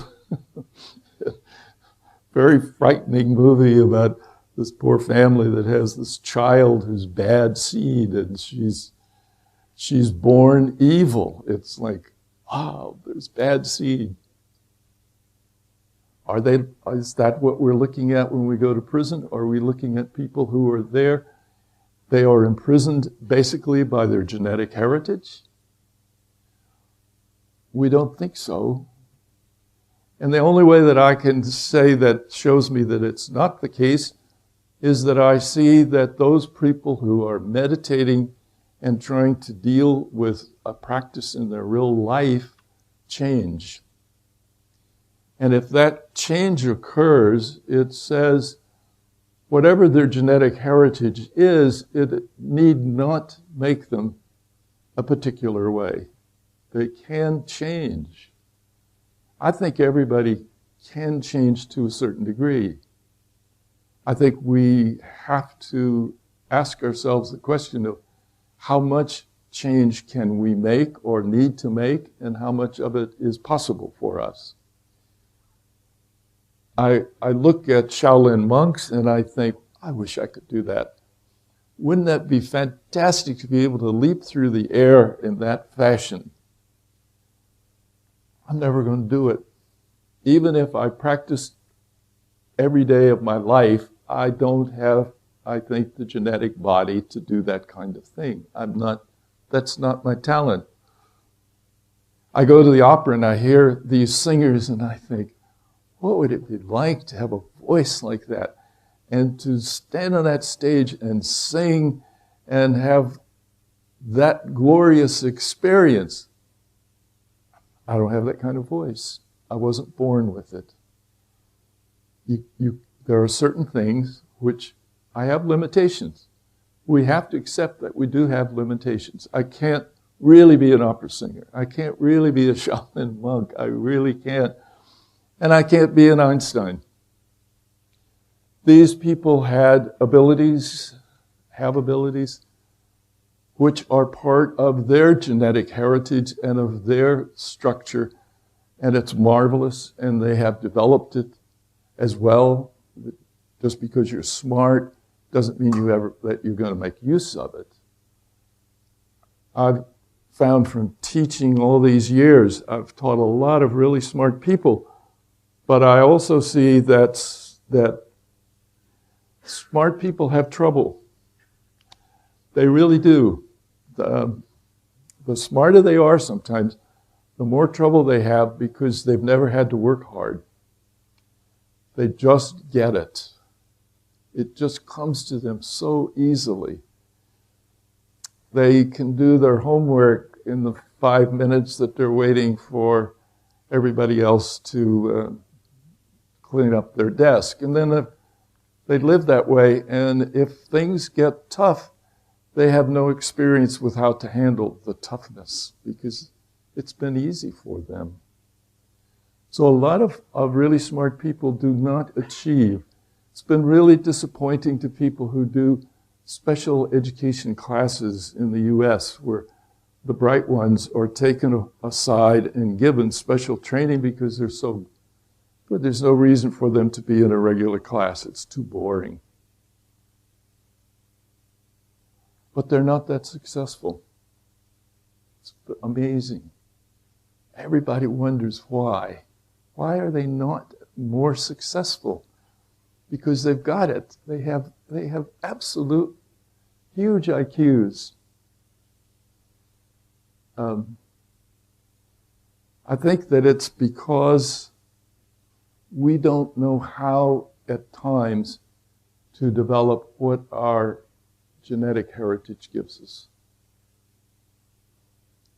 Very frightening movie about this poor family that has this child who's bad seed, and she's born evil. It's like, wow, there's bad seed. Is that what we're looking at when we go to prison? Are we looking at people who are there? They are imprisoned basically by their genetic heritage? We don't think so. And the only way that I can say that shows me that it's not the case is that I see that those people who are meditating and trying to deal with a practice in their real life change. And if that change occurs, it says whatever their genetic heritage is, it need not make them a particular way. They can change. I think everybody can change to a certain degree. I think we have to ask ourselves the question of how much change can we make or need to make, and how much of it is possible for us. I look at Shaolin monks and I think, I wish I could do that. Wouldn't that be fantastic to be able to leap through the air in that fashion? I'm never going to do it. Even if I practiced every day of my life, I don't have, I think, the genetic body to do that kind of thing. That's not my talent. I go to the opera and I hear these singers and I think, what would it be like to have a voice like that? And to stand on that stage and sing and have that glorious experience. I don't have that kind of voice. I wasn't born with it. There are certain things which I have limitations. We have to accept that we do have limitations. I can't really be an opera singer. I can't really be a Shaolin monk. I really can't. And I can't be an Einstein. These people have abilities, which are part of their genetic heritage and of their structure, and it's marvelous, and they have developed it as well. Just because you're smart doesn't mean that you're going to make use of it. I've found from teaching all these years, I've taught a lot of really smart people, but I also see that smart people have trouble. They really do. The smarter they are sometimes, the more trouble they have because they've never had to work hard. They just get it. It just comes to them so easily. They can do their homework in the 5 minutes that they're waiting for everybody else to clean up their desk. And then they live that way, and if things get tough, they have no experience with how to handle the toughness because it's been easy for them. So a lot of really smart people do not achieve. It's been really disappointing to people who do special education classes in the U.S. where the bright ones are taken aside and given special training because they're so good. There's no reason for them to be in a regular class. It's too boring. But they're not that successful. It's amazing. Everybody wonders why. Why are they not more successful? Because they've got it. They have absolute huge IQs. I think that it's because we don't know how at times to develop what our genetic heritage gives us.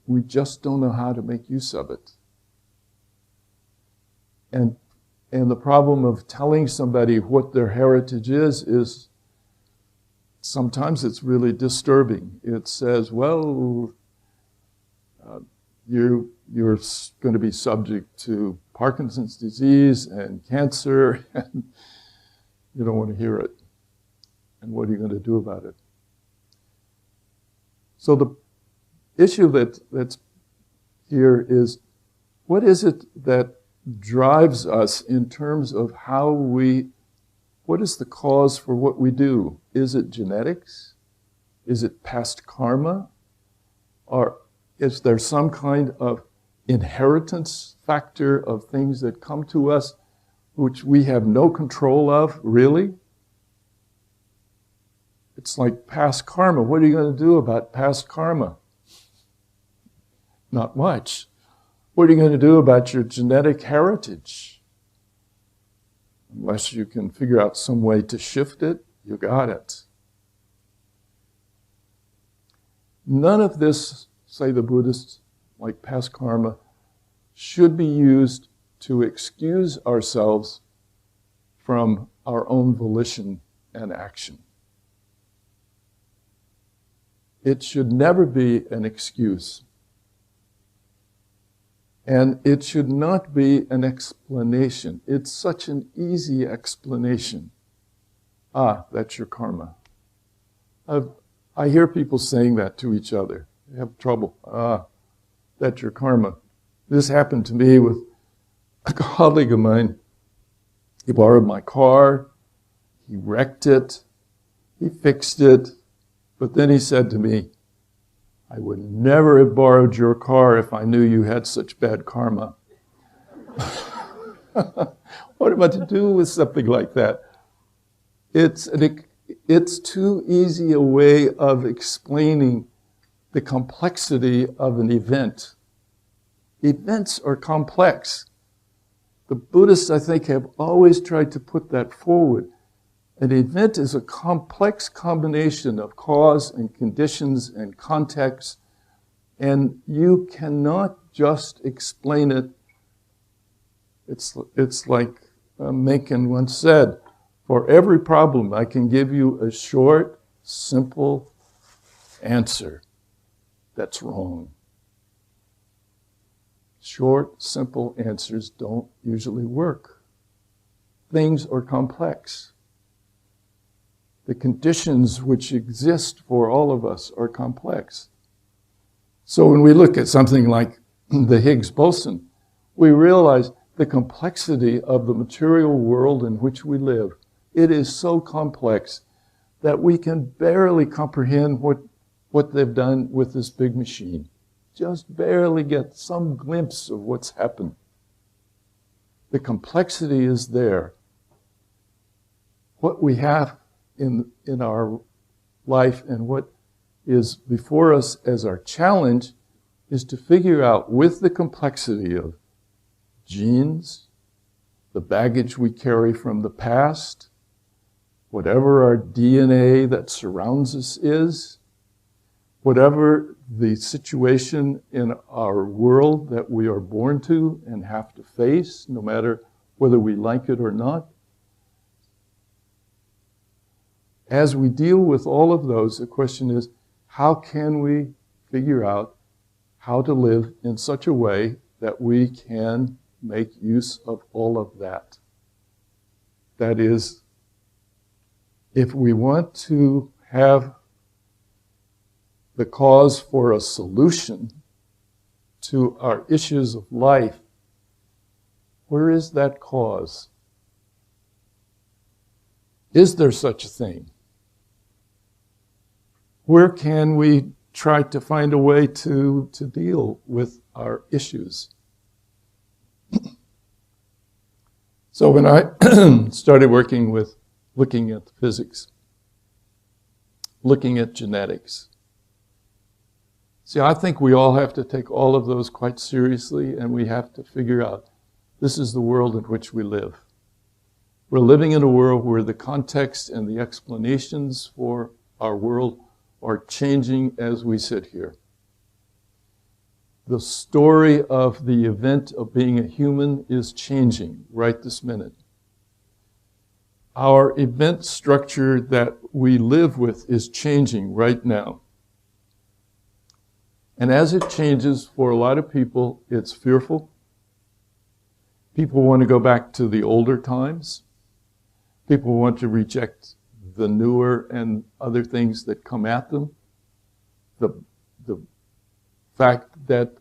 We just don't know how to make use of it. And the problem of telling somebody what their heritage is sometimes it's really disturbing. It says, well, you're going to be subject to Parkinson's disease and cancer, and you don't want to hear it. And what are you going to do about it? So the issue that's here is, what is it that drives us in terms of what is the cause for what we do? Is it genetics? Is it past karma? Or is there some kind of inheritance factor of things that come to us which we have no control of, really? It's like past karma. What are you going to do about past karma? Not much. What are you going to do about your genetic heritage? Unless you can figure out some way to shift it, you got it. None of this, say the Buddhists, like past karma, should be used to excuse ourselves from our own volition and action. It should never be an excuse. And it should not be an explanation. It's such an easy explanation. Ah, that's your karma. I hear people saying that to each other. They have trouble. Ah, that's your karma. This happened to me with a colleague of mine. He borrowed my car. He wrecked it. He fixed it. But then he said to me, I would never have borrowed your car if I knew you had such bad karma. What am I to do with something like that? It's too easy a way of explaining the complexity of an event. Events are complex. The Buddhists, I think, have always tried to put that forward. An event is a complex combination of cause and conditions and context, and you cannot just explain it. It's like Mencken once said, for every problem I can give you a short, simple answer. That's wrong. Short, simple answers don't usually work. Things are complex. The conditions which exist for all of us are complex. So when we look at something like the Higgs boson, we realize the complexity of the material world in which we live. It is so complex that we can barely comprehend what they've done with this big machine. Just barely get some glimpse of what's happened. The complexity is there. What we have in our life and what is before us as our challenge is to figure out, with the complexity of genes, the baggage we carry from the past, whatever our DNA that surrounds us is, whatever the situation in our world that we are born to and have to face, no matter whether we like it or not. As we deal with all of those, the question is, how can we figure out how to live in such a way that we can make use of all of that? That is, if we want to have the cause for a solution to our issues of life, where is that cause? Is there such a thing? Where can we try to find a way to deal with our issues? So when I started working with looking at physics, looking at genetics, see, I think we all have to take all of those quite seriously, and we have to figure out this is the world in which we live. We're living in a world where the context and the explanations for our world are changing as we sit here. The story of the event of being a human is changing right this minute. Our event structure that we live with is changing right now. And as it changes, for a lot of people, it's fearful. People want to go back to the older times. People want to reject the newer and other things that come at them. The fact that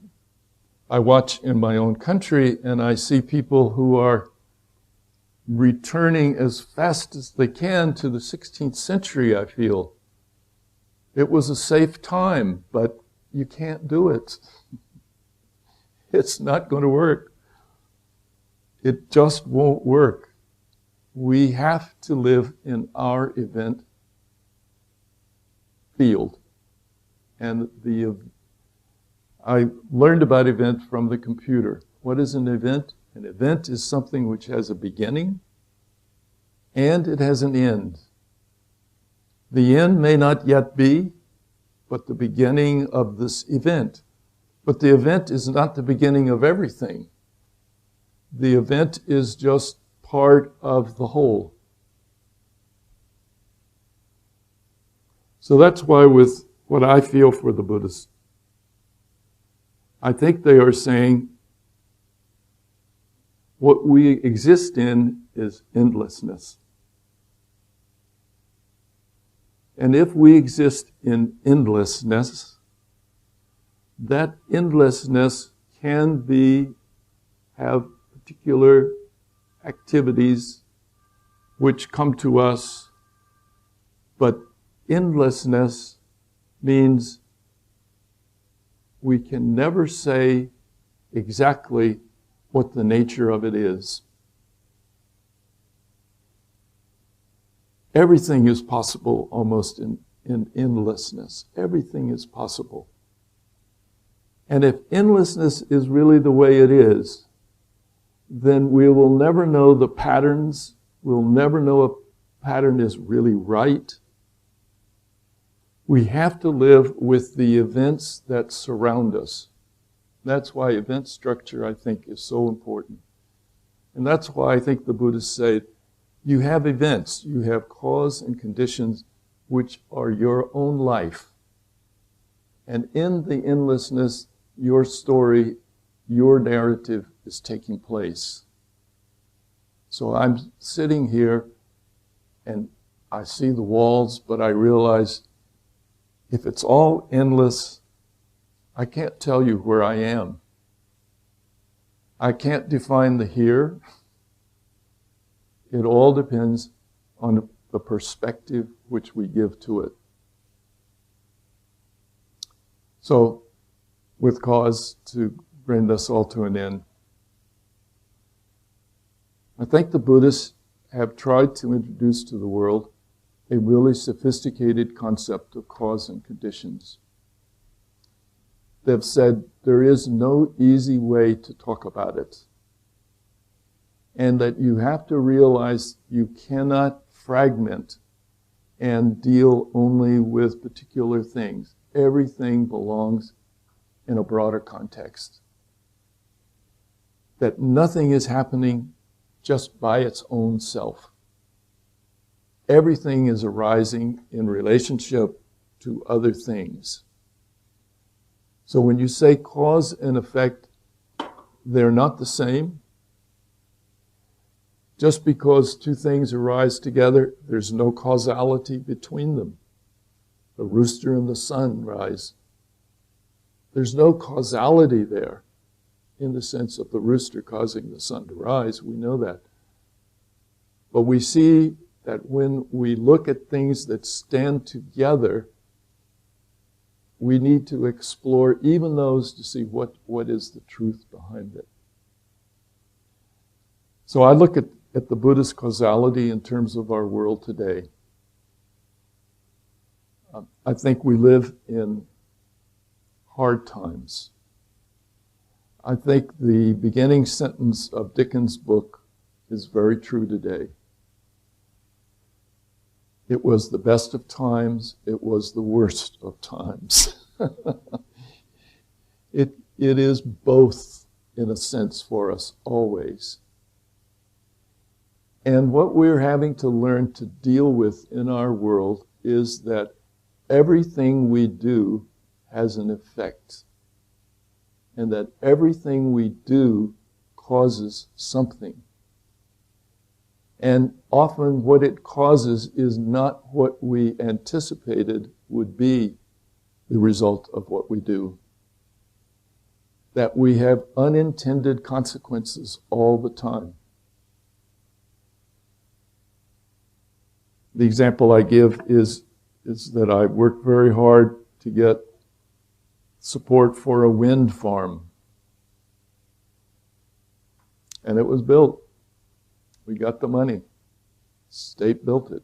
I watch in my own country and I see people who are returning as fast as they can to the 16th century, I feel. It was a safe time, but you can't do it. It's not going to work. It just won't work. We have to live in our event field. And I learned about event from the computer. What is an event? An event is something which has a beginning and it has an end. The end may not yet be, but the beginning of this event But the event is not the beginning of everything. The event is just part of the whole. So that's why with what I feel for the Buddhists, I think they are saying what we exist in is endlessness. And if we exist in endlessness, that endlessness can have particular activities which come to us, but endlessness means we can never say exactly what the nature of it is. Everything is possible almost in endlessness. Everything is possible. And if endlessness is really the way it is, then we will never know the patterns. We'll never know a pattern is really right. We have to live with the events that surround us. That's why event structure, I think, is so important. And that's why I think the Buddhists say, you have events, you have cause and conditions which are your own life. And in the endlessness, your story, your narrative is taking place. So I'm sitting here and I see the walls, but I realize if it's all endless, I can't tell you where I am. I can't define the here. It all depends on the perspective which we give to it. So, with cause, to bring this all to an end, I think the Buddhists have tried to introduce to the world a really sophisticated concept of cause and conditions. They've said there is no easy way to talk about it, and that you have to realize you cannot fragment and deal only with particular things. Everything belongs in a broader context. That nothing is happening just by its own self. Everything is arising in relationship to other things. So when you say cause and effect, they're not the same. Just because two things arise together, there's no causality between them. The rooster and the sun rise. There's no causality there in the sense of the rooster causing the sun to rise. We know that. But we see that when we look at things that stand together, we need to explore even those to see what is the truth behind it. So I look at the Buddhist causality in terms of our world today. I think we live in hard times. I think the beginning sentence of Dickens' book is very true today. It was the best of times, it was the worst of times. It is both, in a sense, for us always. And what we're having to learn to deal with in our world is that everything we do has an effect. And that everything we do causes something. And often what it causes is not what we anticipated would be the result of what we do. That we have unintended consequences all the time. The example I give is that I worked very hard to get support for a wind farm. And it was built. We got the money. State built it.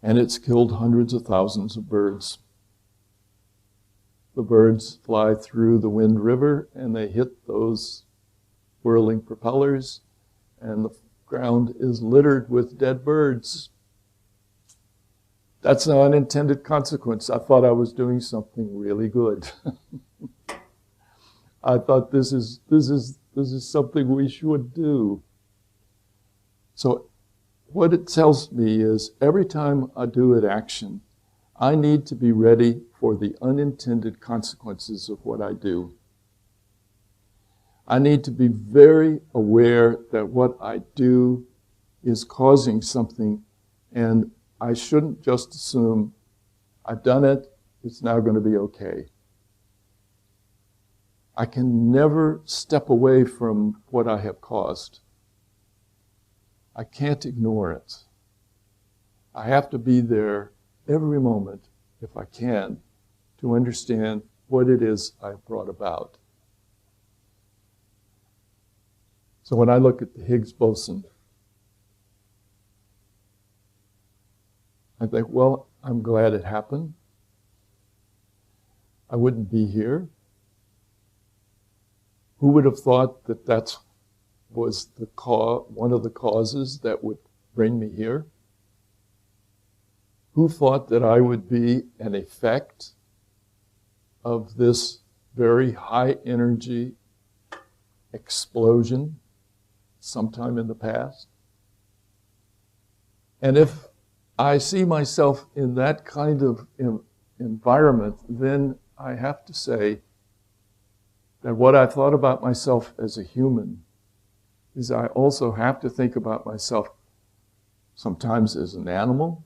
And it's killed hundreds of thousands of birds. The birds fly through the Wind River and they hit those whirling propellers, and the ground is littered with dead birds. That's an unintended consequence. I thought I was doing something really good. I thought this is something we should do. So what it tells me is every time I do an action, I need to be ready for the unintended consequences of what I do. I need to be very aware that what I do is causing something, and I shouldn't just assume I've done it, it's now going to be okay. I can never step away from what I have caused. I can't ignore it. I have to be there every moment, if I can, to understand what it is I've brought about. So when I look at the Higgs boson, I think, well, I'm glad it happened. I wouldn't be here. Who would have thought that that was one of the causes that would bring me here? Who thought that I would be an effect of this very high energy explosion sometime in the past? And if I see myself in that kind of environment, then I have to say that what I thought about myself as a human is I also have to think about myself sometimes as an animal.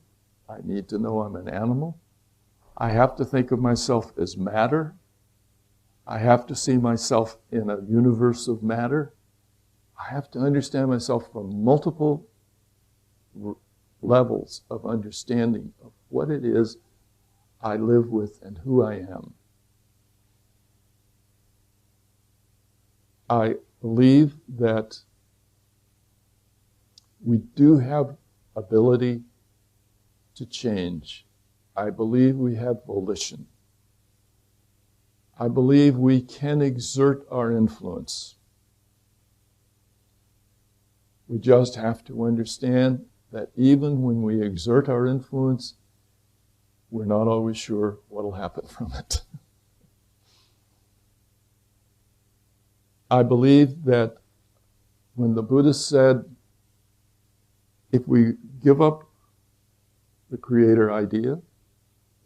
I need to know I'm an animal. I have to think of myself as matter. I have to see myself in a universe of matter. I have to understand myself from multiple levels of understanding of what it is I live with and who I am. I believe that we do have ability to change. I believe we have volition. I believe we can exert our influence. We just have to understand that even when we exert our influence, we're not always sure what will happen from it. I believe that when the Buddha said, if we give up the creator idea,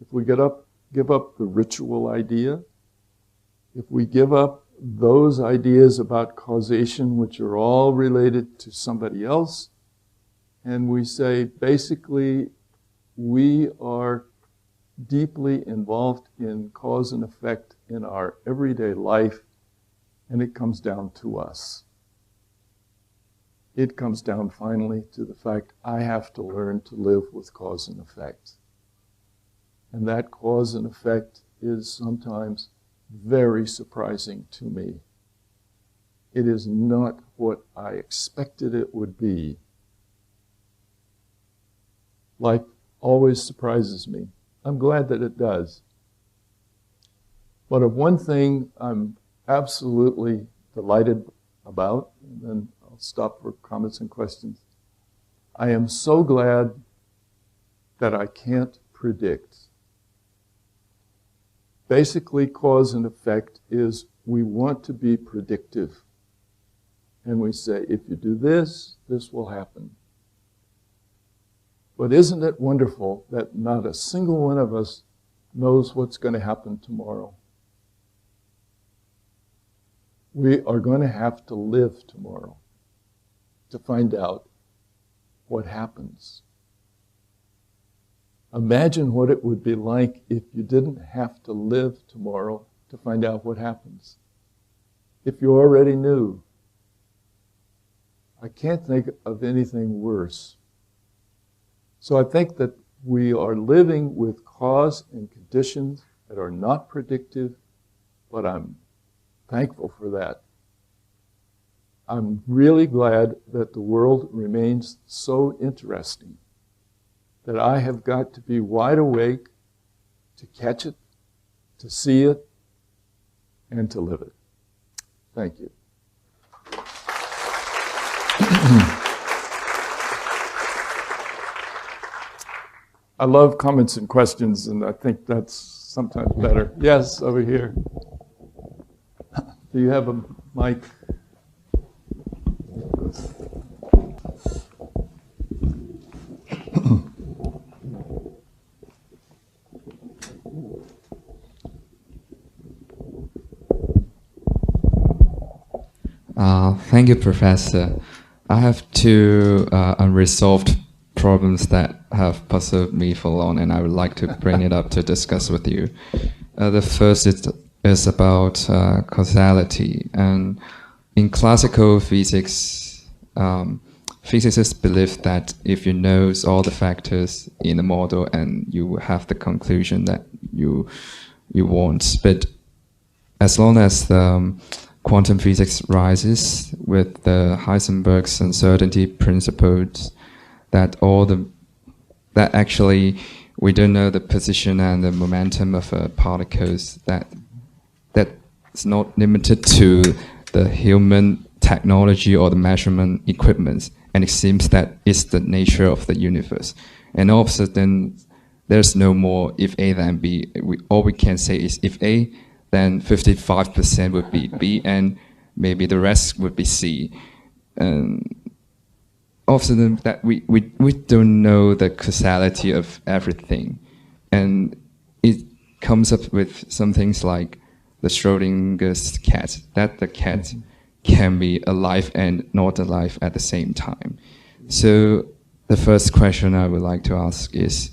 if we give up the ritual idea, if we give up those ideas about causation which are all related to somebody else, and we say basically we are deeply involved in cause and effect in our everyday life, and it comes down to us. It comes down finally to the fact I have to learn to live with cause and effect. And that cause and effect is sometimes very surprising to me. It is not what I expected it would be. Life always surprises me. I'm glad that it does. But of one thing I'm absolutely delighted about, and then I'll stop for comments and questions. I am so glad that I can't predict. Basically, cause and effect is we want to be predictive. And we say, if you do this, this will happen. But isn't it wonderful that not a single one of us knows what's going to happen tomorrow? We are going to have to live tomorrow to find out what happens. Imagine what it would be like if you didn't have to live tomorrow to find out what happens. If you already knew. I can't think of anything worse. So I think that we are living with cause and conditions that are not predictive, but I'm thankful for that. I'm really glad that the world remains so interesting that I have got to be wide awake to catch it, to see it, and to live it. Thank you. I love comments and questions, and I think that's sometimes better. Yes, over here. Do you have a mic? Thank you, Professor. I have two unresolved problems that have puzzled me for long, and I would like to bring it up to discuss with you. The first is about causality. And in classical physics, physicists believe that if you know all the factors in a model and you have the conclusion that you want, but as long as quantum physics rises with the Heisenberg's uncertainty principles, that actually we don't know the position and the momentum of particles, that's not limited to the human technology or the measurement equipment, and it seems that it's the nature of the universe. And all of a sudden, there's no more if A than B. All we can say is if A, then 55% would be B, and maybe the rest would be C. All of a sudden, that we don't know the causality of everything, and it comes up with some things like the Schrodinger's cat, that the cat can be alive and not alive at the same time. So the first question I would like to ask is,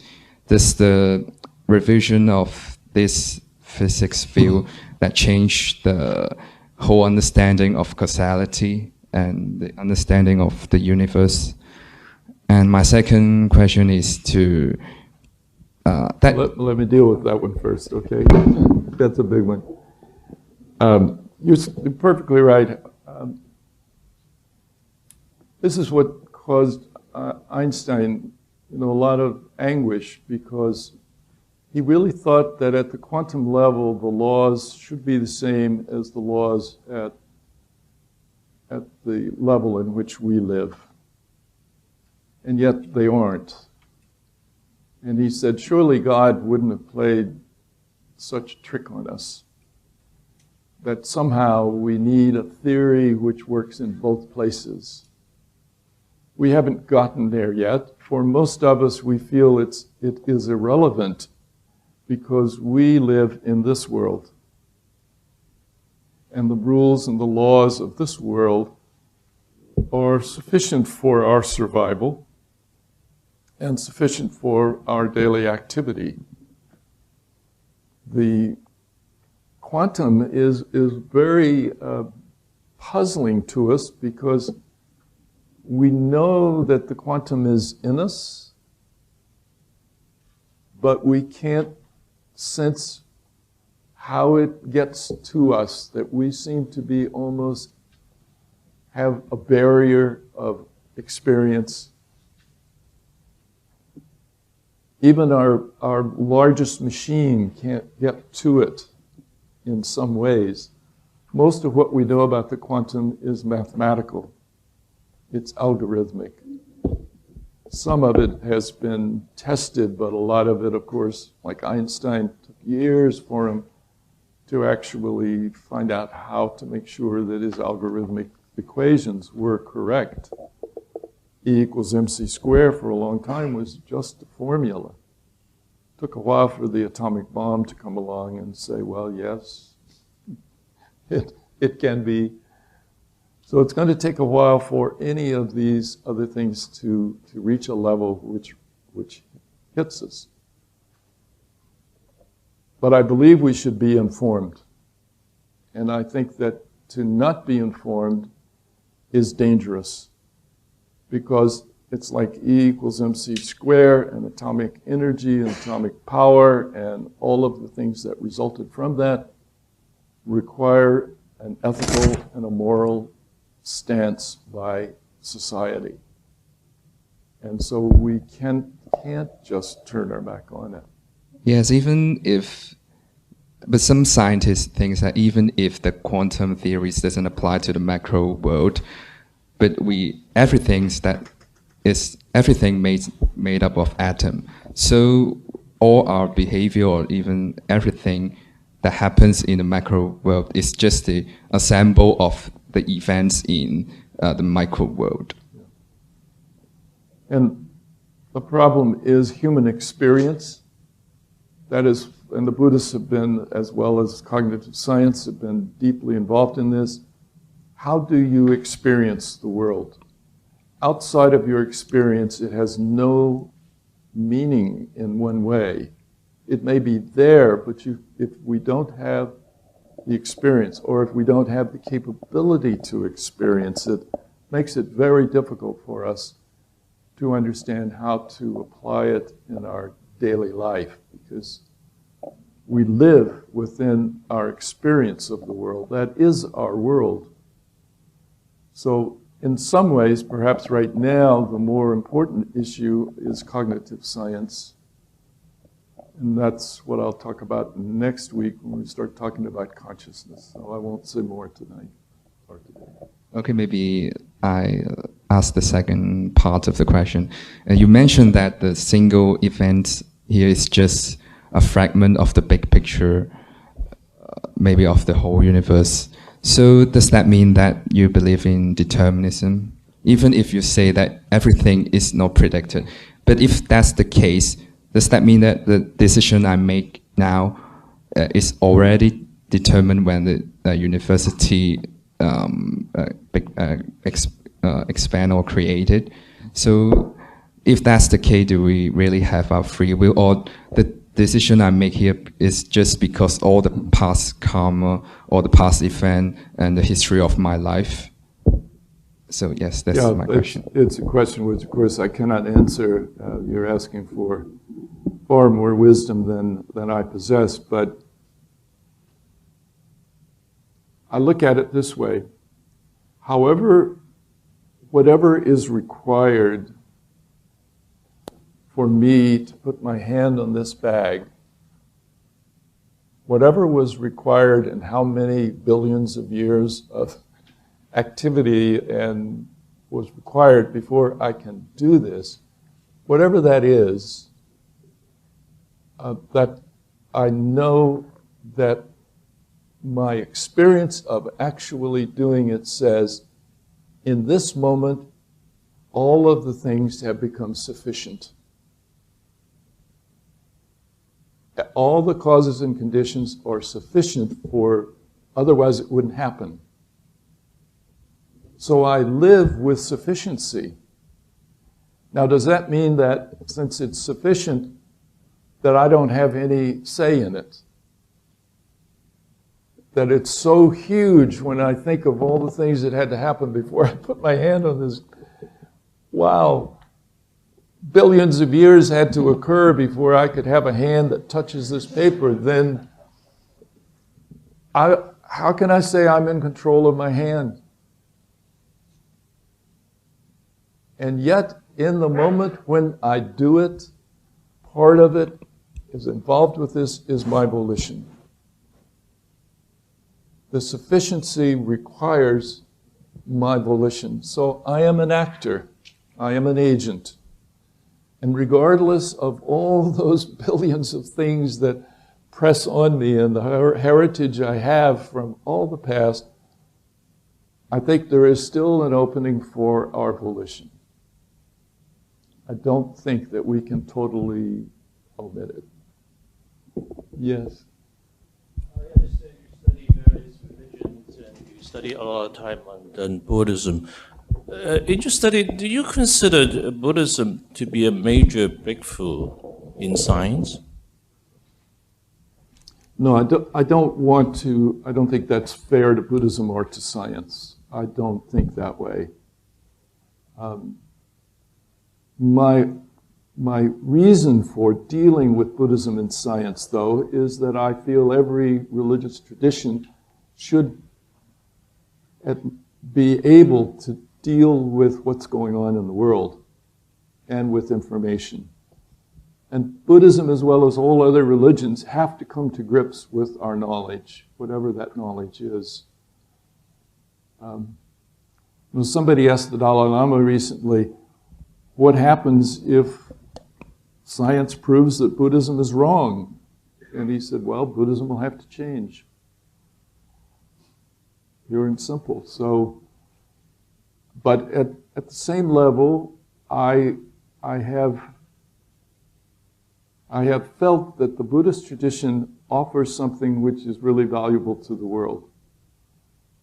does the revision of this physics field that changed the whole understanding of causality and the understanding of the universe? And my second question is to let me deal with that one first, okay? That's a big one. You're perfectly right. This is what caused Einstein, a lot of anguish, because he really thought that at the quantum level, the laws should be the same as the laws at the level in which we live. And yet they aren't. And he said, surely God wouldn't have played such a trick on us, that somehow we need a theory which works in both places. We haven't gotten there yet. For most of us, we feel it is irrelevant because we live in this world. And the rules and the laws of this world are sufficient for our survival and sufficient for our daily activity. The quantum is very puzzling to us because we know that the quantum is in us, but we can't sense how it gets to us, that we seem to be almost have a barrier of experience. Even our largest machine can't get to it in some ways. Most of what we know about the quantum is mathematical. It's algorithmic. Some of it has been tested, but a lot of it, of course, like Einstein, took years for him to actually find out how to make sure that his algorithmic equations were correct. E equals mc squared for a long time was just a formula. It took a while for the atomic bomb to come along and say, well, yes, it can be. So it's going to take a while for any of these other things to reach a level which hits us. But I believe we should be informed. And I think that to not be informed is dangerous, because it's like E equals mc squared, and atomic energy and atomic power and all of the things that resulted from that require an ethical and a moral stance by society. And so we can't just turn our back on it. Yes, but some scientists think that even if the quantum theories doesn't apply to the macro world, but everything made up of atom. So all our behavior or even everything that happens in the macro world is just a sample of the events in the micro world. And the problem is human experience. That is, and the Buddhists have been, as well as cognitive science, have been deeply involved in this. How do you experience the world? Outside of your experience, it has no meaning in one way. It may be there, but if we don't have the experience, or if we don't have the capability to experience it, makes it very difficult for us to understand how to apply it in our daily life, because we live within our experience of the world. That is our world. So in some ways, perhaps right now, the more important issue is cognitive science. And that's what I'll talk about next week when we start talking about consciousness. So I won't say more tonight or today. Okay, maybe I ask the second part of the question. You mentioned that the single event here is just a fragment of the big picture, maybe of the whole universe. So does that mean that you believe in determinism? Even if you say that everything is not predicted. But if that's the case, does that mean that the decision I make now is already determined when the university expand or created? So if that's the case, do we really have our free will, or the decision I make here is just because all the past karma or the past event and the history of my life? So yes, that's my question. It's a question which, of course, I cannot answer. You're asking for far more wisdom than I possess, but I look at it this way. However, whatever is required for me to put my hand on this bag, whatever was required and how many billions of years of activity and was required before I can do this, whatever that is, that I know that my experience of actually doing it says, in this moment, all of the things have become sufficient. All the causes and conditions are sufficient for, otherwise it wouldn't happen. So I live with sufficiency. Now, does that mean that since it's sufficient, that I don't have any say in it? That it's so huge when I think of all the things that had to happen before I put my hand on this. Wow. Billions of years had to occur before I could have a hand that touches this paper. Then how can I say I'm in control of my hand? And yet, in the moment when I do it, part of it is involved with this is my volition. The sufficiency requires my volition. So I am an actor. I am an agent. And regardless of all those billions of things that press on me and the heritage I have from all the past, I think there is still an opening for our volition. I don't think that we can totally omit it. Yes? I understand you study various religions and you study a lot of time on Buddhism. In your study, do you consider Buddhism to be a major breakthrough in science? No, I don't want to. I don't think that's fair to Buddhism or to science. I don't think that way. My reason for dealing with Buddhism and science, though, is that I feel every religious tradition should be able to deal with what's going on in the world and with information. And Buddhism, as well as all other religions, have to come to grips with our knowledge, whatever that knowledge is. Somebody asked the Dalai Lama recently, what happens if science proves that Buddhism is wrong. And he said, well, Buddhism will have to change. Pure and simple. So, but at the same level, I have felt that the Buddhist tradition offers something which is really valuable to the world.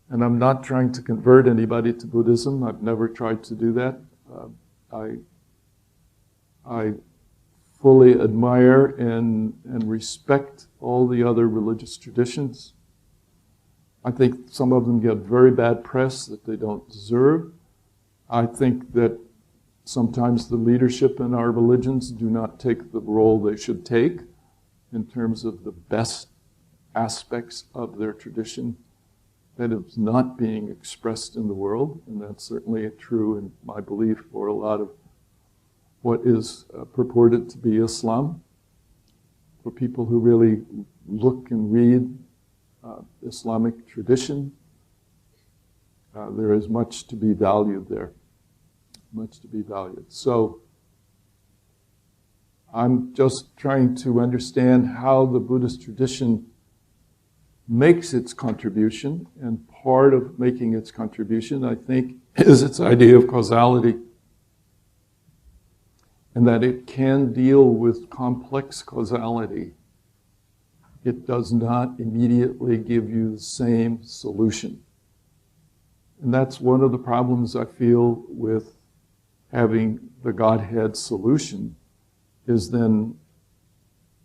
And I'm not trying to convert anybody to Buddhism. I've never tried to do that. I fully admire and respect all the other religious traditions. I think some of them get very bad press that they don't deserve. I think that sometimes the leadership in our religions do not take the role they should take in terms of the best aspects of their tradition that is not being expressed in the world, and that's certainly true in my belief for a lot of what is purported to be Islam. For people who really look and read Islamic tradition, there is much to be valued there. Much to be valued. So I'm just trying to understand how the Buddhist tradition makes its contribution, and part of making its contribution, I think, is its idea of causality, and that it can deal with complex causality. It does not immediately give you the same solution. And that's one of the problems I feel with having the Godhead solution, is then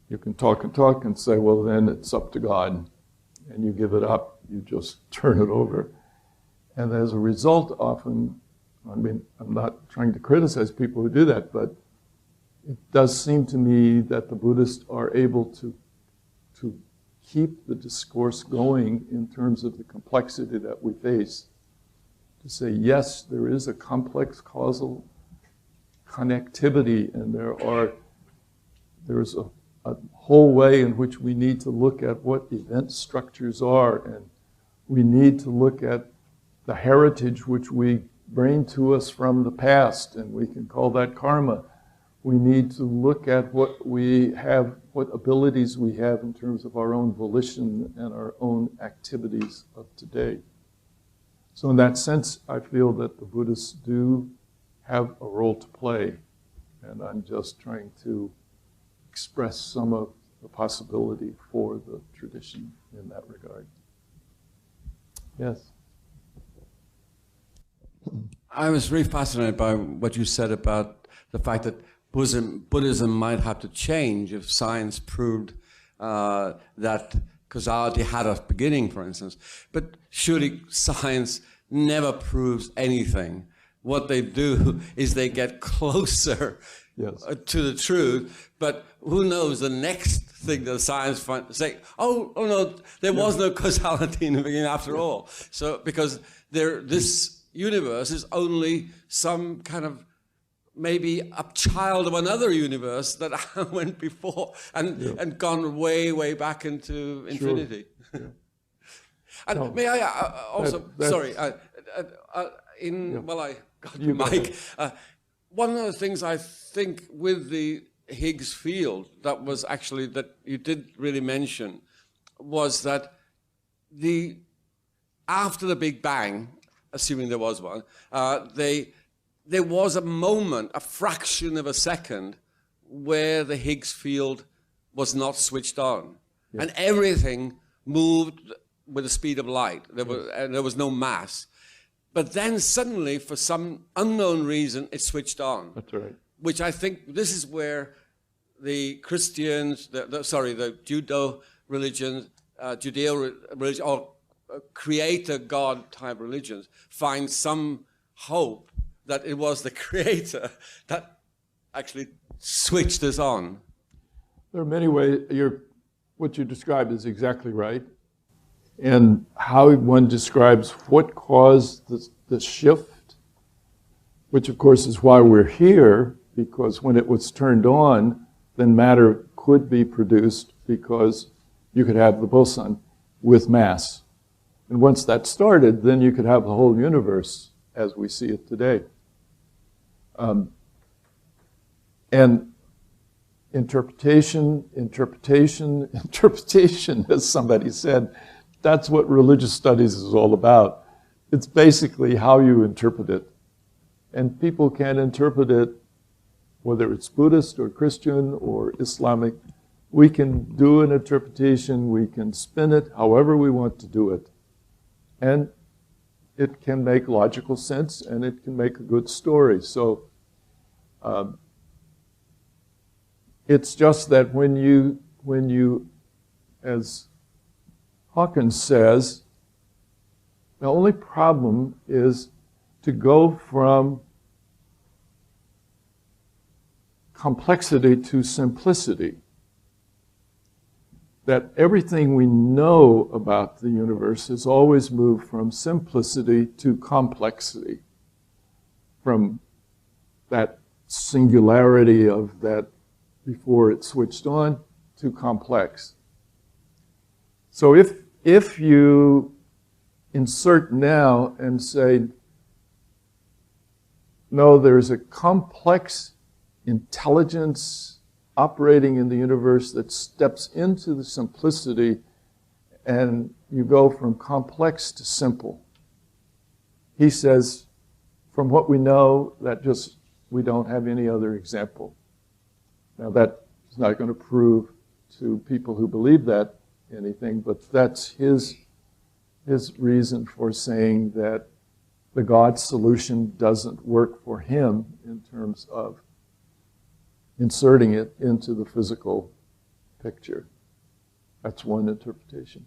you can talk and say, well, then it's up to God. And you give it up, you just turn it over. And as a result, often, I mean, I'm not trying to criticize people who do that, but it does seem to me that the Buddhists are able to keep the discourse going in terms of the complexity that we face. To say, yes, there is a complex causal connectivity, and there's a whole way in which we need to look at what event structures are, and we need to look at the heritage which we bring to us from the past, and we can call that karma. We need to look at what we have, what abilities we have in terms of our own volition and our own activities of today. So in that sense, I feel that the Buddhists do have a role to play, and I'm just trying to express some of the possibility for the tradition in that regard. Yes? I was really fascinated by what you said about the fact that Buddhism might have to change if science proved that causality had a beginning, for instance. But surely science never proves anything. What they do is they get closer to the truth, but who knows, the next thing that science finds, say, oh no, there was no causality in the beginning after all. So, because this universe is only some kind of maybe a child of another universe that went before and gone way, way back into infinity. Sure. And no, may I also, sorry, while I got the mic, one of the things I think with the Higgs field that was actually, that you did really mention, was that after the Big Bang, assuming there was one, there was a moment, a fraction of a second, where the Higgs field was not switched on. Yes. And everything moved with the speed of light. There was no mass. But then suddenly, for some unknown reason, it switched on. That's right. Which I think this is where the Christians, the Judeo religion, or creator God type religions, find some hope that it was the creator that actually switched us on. There are many ways. What you described is exactly right. And how one describes what caused the shift, which of course is why we're here, because when it was turned on, then matter could be produced because you could have the boson with mass. And once that started, then you could have the whole universe as we see it today. And interpretation, interpretation, interpretation, as somebody said. That's what religious studies is all about. It's basically how you interpret it. And people can interpret it, whether it's Buddhist or Christian or Islamic. We can do an interpretation, we can spin it however we want to do it. And it can make logical sense and it can make a good story. So it's just that when you, as Hawkins says, the only problem is to go from complexity to simplicity. That everything we know about the universe has always moved from simplicity to complexity, from that singularity of that before it switched on to complex. So if you insert now and say, no, there's a complex intelligence operating in the universe that steps into the simplicity, and you go from complex to simple. He says, from what we know, we don't have any other example. Now that is not going to prove to people who believe that anything, but that's his reason for saying that the God solution doesn't work for him in terms of inserting it into the physical picture. That's one interpretation.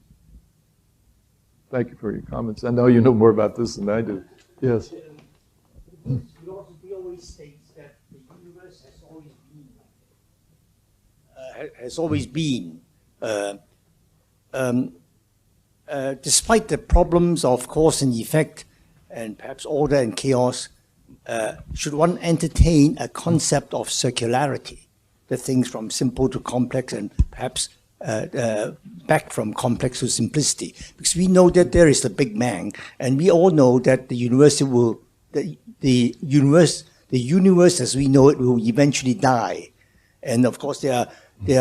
Thank you for your comments. I know you know more about this than I do. Yes? Philosophy always states that the universe has always been, despite the problems of cause and effect, and perhaps order and chaos, should one entertain a concept of circularity, the things from simple to complex and perhaps back from complex to simplicity? Because we know that there is the Big Bang, and we all know that the universe as we know it will eventually die. And of course, there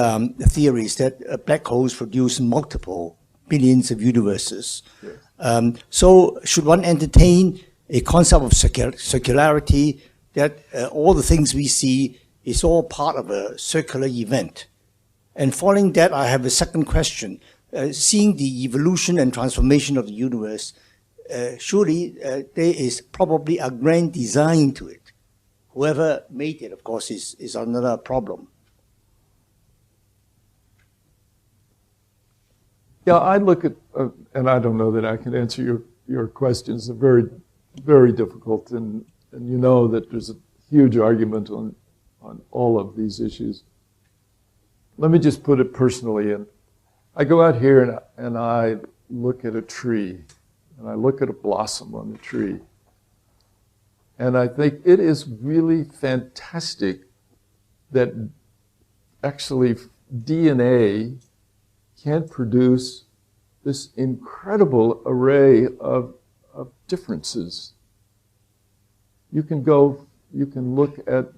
are theories that black holes produce multiple billions of universes. Yes. So should one entertain a concept of circularity, that all the things we see is all part of a circular event? And following that, I have a second question. Seeing the evolution and transformation of the universe, surely there is probably a grand design to it. Whoever made it, of course, is another problem. Yeah, I look at, and I don't know that I can answer your questions. They're very, very difficult, and you know that there's a huge argument on all of these issues. Let me just put it personally. And I go out here and I look at a tree, and I look at a blossom on the tree, and I think it is really fantastic that actually DNA can produce this incredible array of differences. You can look at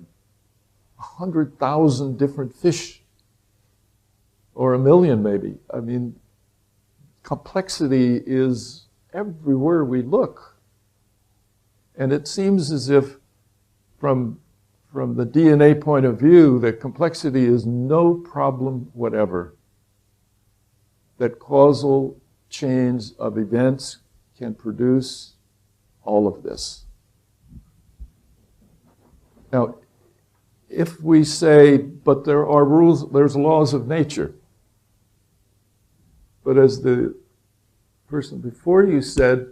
100,000 different fish, or 1 million maybe. I mean, complexity is everywhere we look. And it seems as if from the DNA point of view, that complexity is no problem whatever. That causal chains of events can produce all of this. Now, if we say, but there are rules, there's laws of nature. But as the person before you said,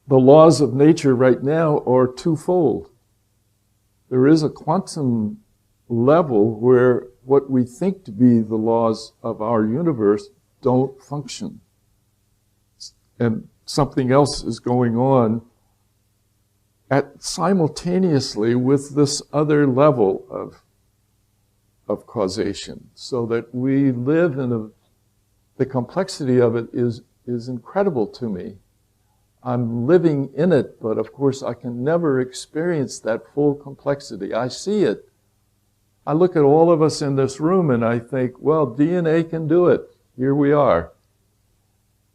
the laws of nature right now are twofold. There is a quantum level where what we think to be the laws of our universe don't function. And something else is going on simultaneously with this other level of causation, so that we live in the complexity of it is incredible to me. I'm living in it, but of course I can never experience that full complexity. I see it, I look at all of us in this room and I think, well, DNA can do it. Here we are.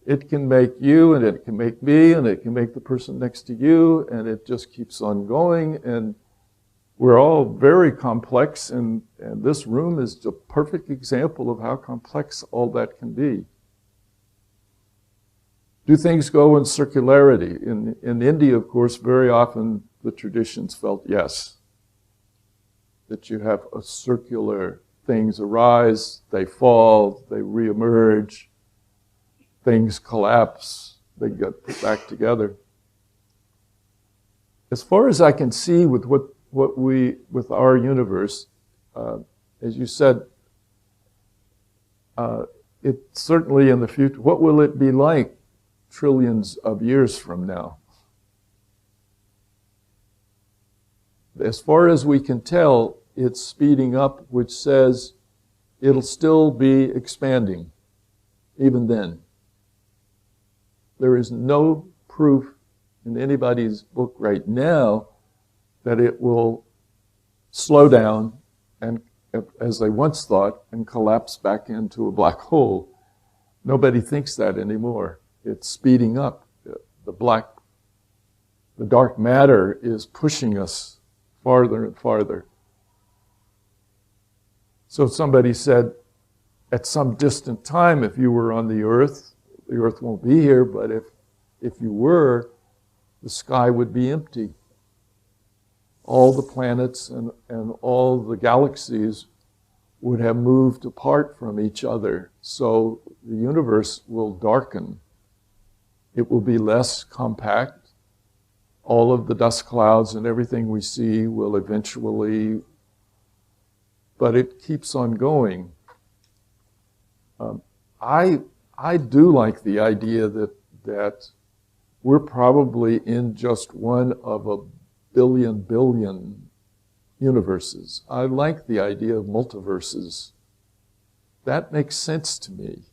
It can make you, and it can make me, and it can make the person next to you, and it just keeps on going. And we're all very complex, and this room is a perfect example of how complex all that can be. Do things go in circularity? In India, of course, very often the traditions felt yes. That you have a circular, things arise, they fall, they reemerge, things collapse, they get put back together. As far as I can see with with our universe, as you said, it certainly in the future, what will it be like trillions of years from now? As far as we can tell, it's speeding up, which says it'll still be expanding, even then. There is no proof in anybody's book right now that it will slow down and, as they once thought, and collapse back into a black hole. Nobody thinks that anymore. It's speeding up. The dark matter is pushing us farther and farther. So somebody said, at some distant time, if you were on the Earth won't be here, but if you were, the sky would be empty. All the planets and all the galaxies would have moved apart from each other. So the universe will darken. It will be less compact. All of the dust clouds and everything we see will eventually, but it keeps on going. I do like the idea that we're probably in just one of a billion universes. I like the idea of multiverses. That makes sense to me.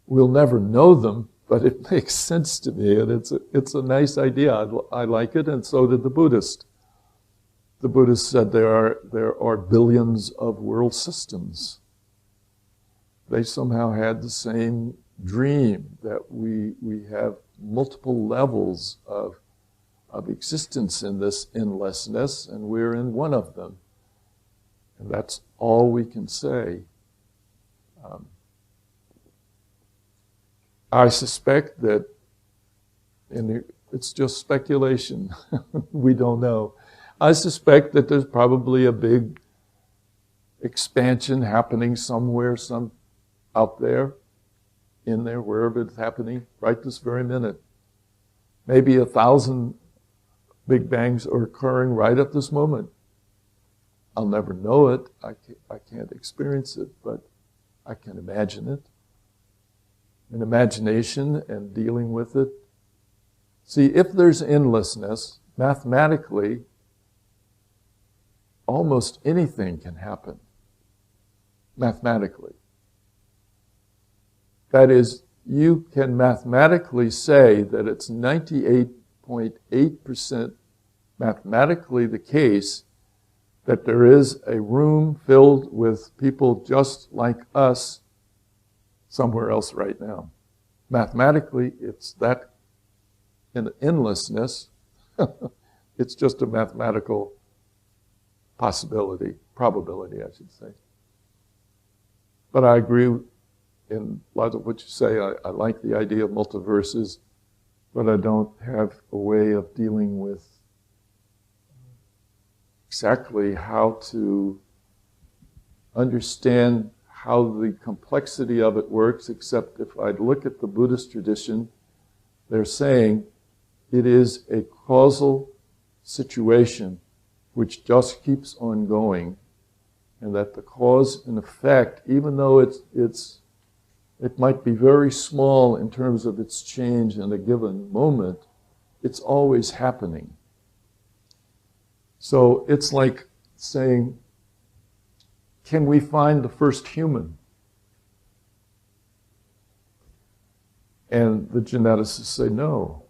We'll never know them, but it makes sense to me, and it's a nice idea. I like it, and so did the Buddhist. The Buddhist said there are billions of world systems. They somehow had the same dream that we have multiple levels of existence in this endlessness, and we're in one of them. And that's all we can say. I suspect that, and it's just speculation, we don't know. I suspect that there's probably a big expansion happening somewhere, out there, in there, wherever it's happening, right this very minute. Maybe 1,000 Big Bangs are occurring right at this moment. I'll never know it. I can't experience it, but I can imagine it. And imagination and dealing with it. See, if there's endlessness, mathematically, almost anything can happen. Mathematically. That is, you can mathematically say that it's 98.8% mathematically the case that there is a room filled with people just like us somewhere else right now. Mathematically, it's that in endlessness. It's just a mathematical possibility, probability, I should say. But I agree in a lot of what you say. I like the idea of multiverses, but I don't have a way of dealing with exactly how to understand how the complexity of it works, except if I look at the Buddhist tradition, they're saying it is a causal situation which just keeps on going, and that the cause and effect, even though it might be very small in terms of its change in a given moment, it's always happening. So it's like saying, can we find the first human? And the geneticists say no.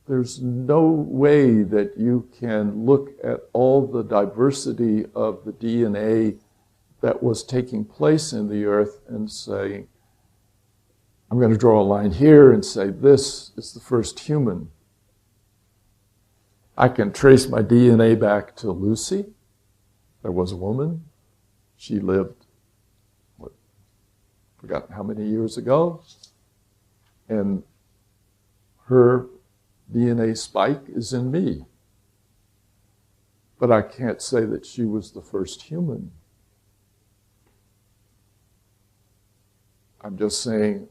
there's no way that you can look at all the diversity of the DNA that was taking place in the earth and say, I'm going to draw a line here and say this is the first human. I can trace my DNA back to Lucy. There was a woman. She lived, forgotten how many years ago. And her DNA spike is in me. But I can't say that she was the first human. I'm just saying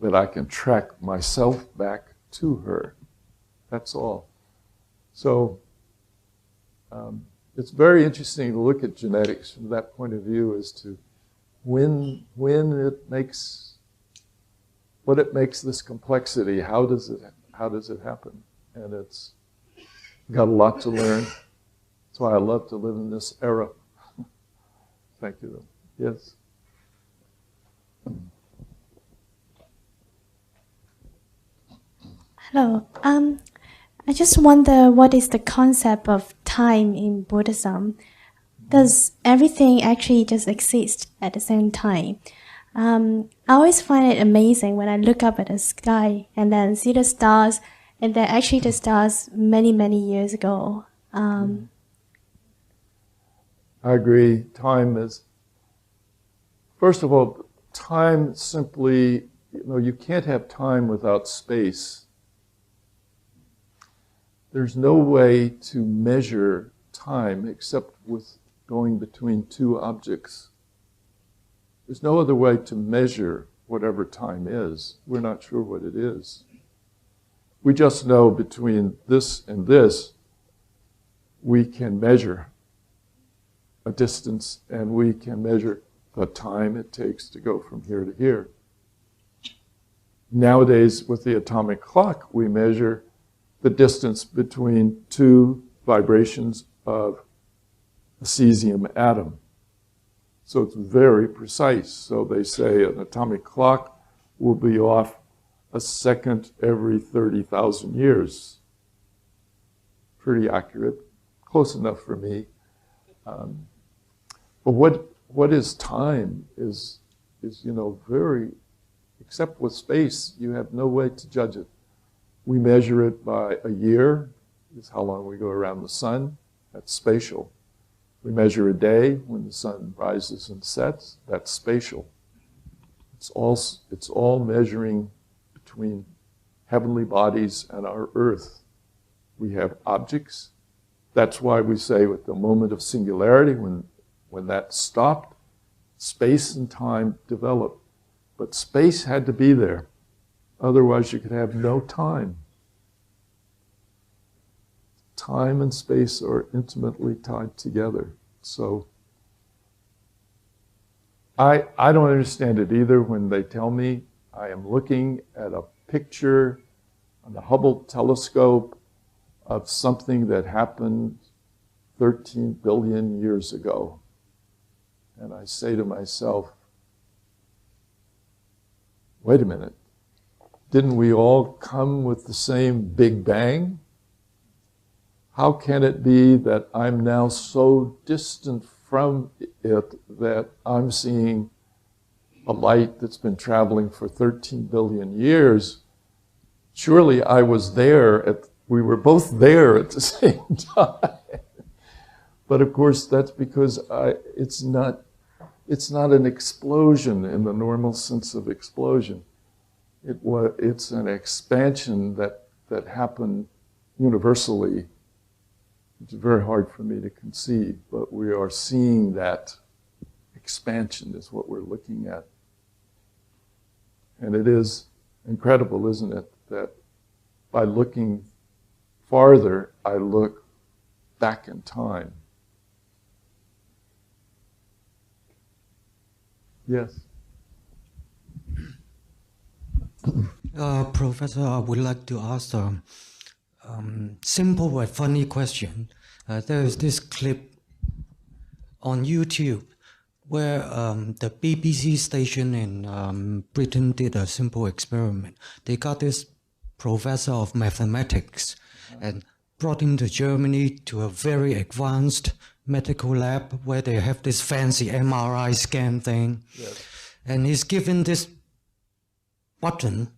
that I can track myself back to her. That's all. So it's very interesting to look at genetics from that point of view as to when it makes, what it makes this complexity. How does it happen? And it's got a lot to learn. That's why I love to live in this era. Thank you. Yes. Hello. I just wonder, what is the concept of time in Buddhism? Does everything actually just exist at the same time? I always find it amazing when I look up at the sky and then see the stars, and they're actually the stars many, many years ago. I agree. Time is, first of all, time simply, you can't have time without space. There's no way to measure time except with going between two objects. There's no other way to measure whatever time is. We're not sure what it is. We just know between this and this, we can measure a distance, and we can measure the time it takes to go from here to here. Nowadays, with the atomic clock, we measure the distance between two vibrations of a cesium atom. So it's very precise. So they say an atomic clock will be off a second every 30,000 years. Pretty accurate, close enough for me. But what is time is very, except with space, you have no way to judge it. We measure it by a year, is how long we go around the sun. That's spatial. We measure a day when the sun rises and sets. That's spatial. It's all measuring between heavenly bodies and our earth. We have objects. That's why we say with the moment of singularity, when that stopped, space and time developed. But space had to be there. Otherwise, you could have no time. Time and space are intimately tied together. So I don't understand it either when they tell me I am looking at a picture on the Hubble telescope of something that happened 13 billion years ago. And I say to myself, wait a minute. Didn't we all come with the same Big Bang? How can it be that I'm now so distant from it that I'm seeing a light that's been traveling for 13 billion years? Surely I was there, we were both there at the same time. But of course, that's because it's not an explosion in the normal sense of explosion. It's an expansion that happened universally. It's very hard for me to conceive, but we are seeing that expansion is what we're looking at. And it is incredible, isn't it, that by looking farther, I look back in time. Yes. Professor, I would like to ask a simple but funny question. There is this clip on YouTube where the BBC station in Britain did a simple experiment. They got this professor of mathematics and brought him to Germany to a very advanced medical lab where they have this fancy MRI scan thing. Yes. And he's given this button,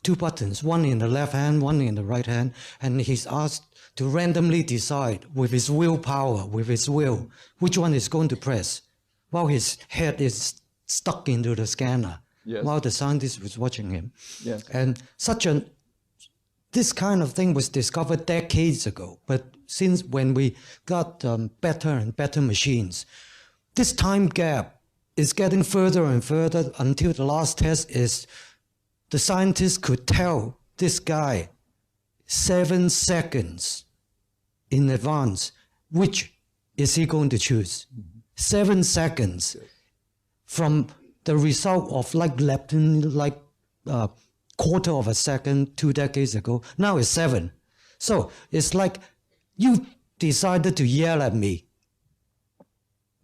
2 buttons, one in the left hand, one in the right hand, and he's asked to randomly decide with his willpower, with his will, which one is going to press, while his head is stuck into the scanner, yes. while the scientist was watching him. Yes. And this kind of thing was discovered decades ago, but since when we got better and better machines, this time gap is getting further and further until the last test is the scientist could tell this guy 7 seconds in advance which is he going to choose. 7 seconds from the result of quarter of a second 2 decades ago. Now it's 7. So it's like you decided to yell at me.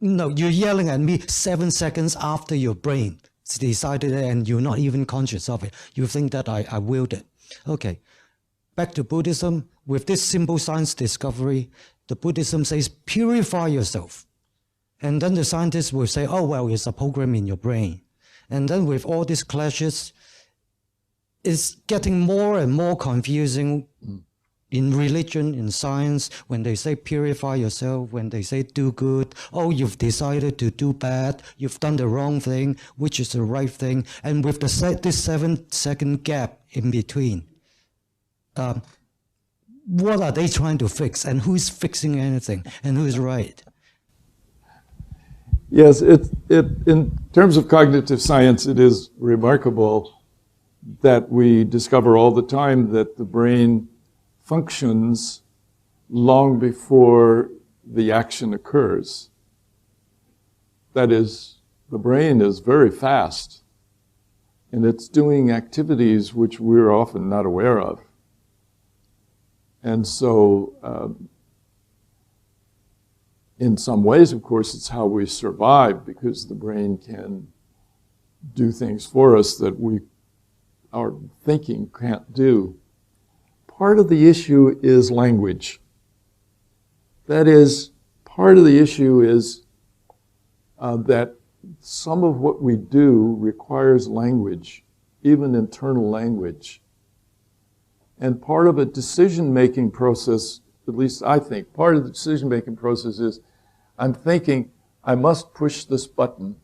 No, you're yelling at me 7 seconds after your brain decided it and you're not even conscious of it. You think that I willed it. Okay, back to Buddhism. With this simple science discovery, the Buddhism says purify yourself. And then the scientists will say, oh, well, it's a program in your brain. And then with all these clashes, it's getting more and more confusing in religion, in science, when they say purify yourself, when they say do good, oh, you've decided to do bad, you've done the wrong thing, which is the right thing, and with this 7-second gap in between, what are they trying to fix, and who's fixing anything, and who's right? Yes, in terms of cognitive science, it is remarkable that we discover all the time that the brain functions long before the action occurs. That is, the brain is very fast, and it's doing activities which we're often not aware of. And so, in some ways, of course, it's how we survive, because the brain can do things for us that our thinking can't do. Part of the issue is language. That is, part of the issue is that some of what we do requires language, even internal language. And part of a decision-making process, at least I think, part of the decision-making process is I'm thinking, I must push this button.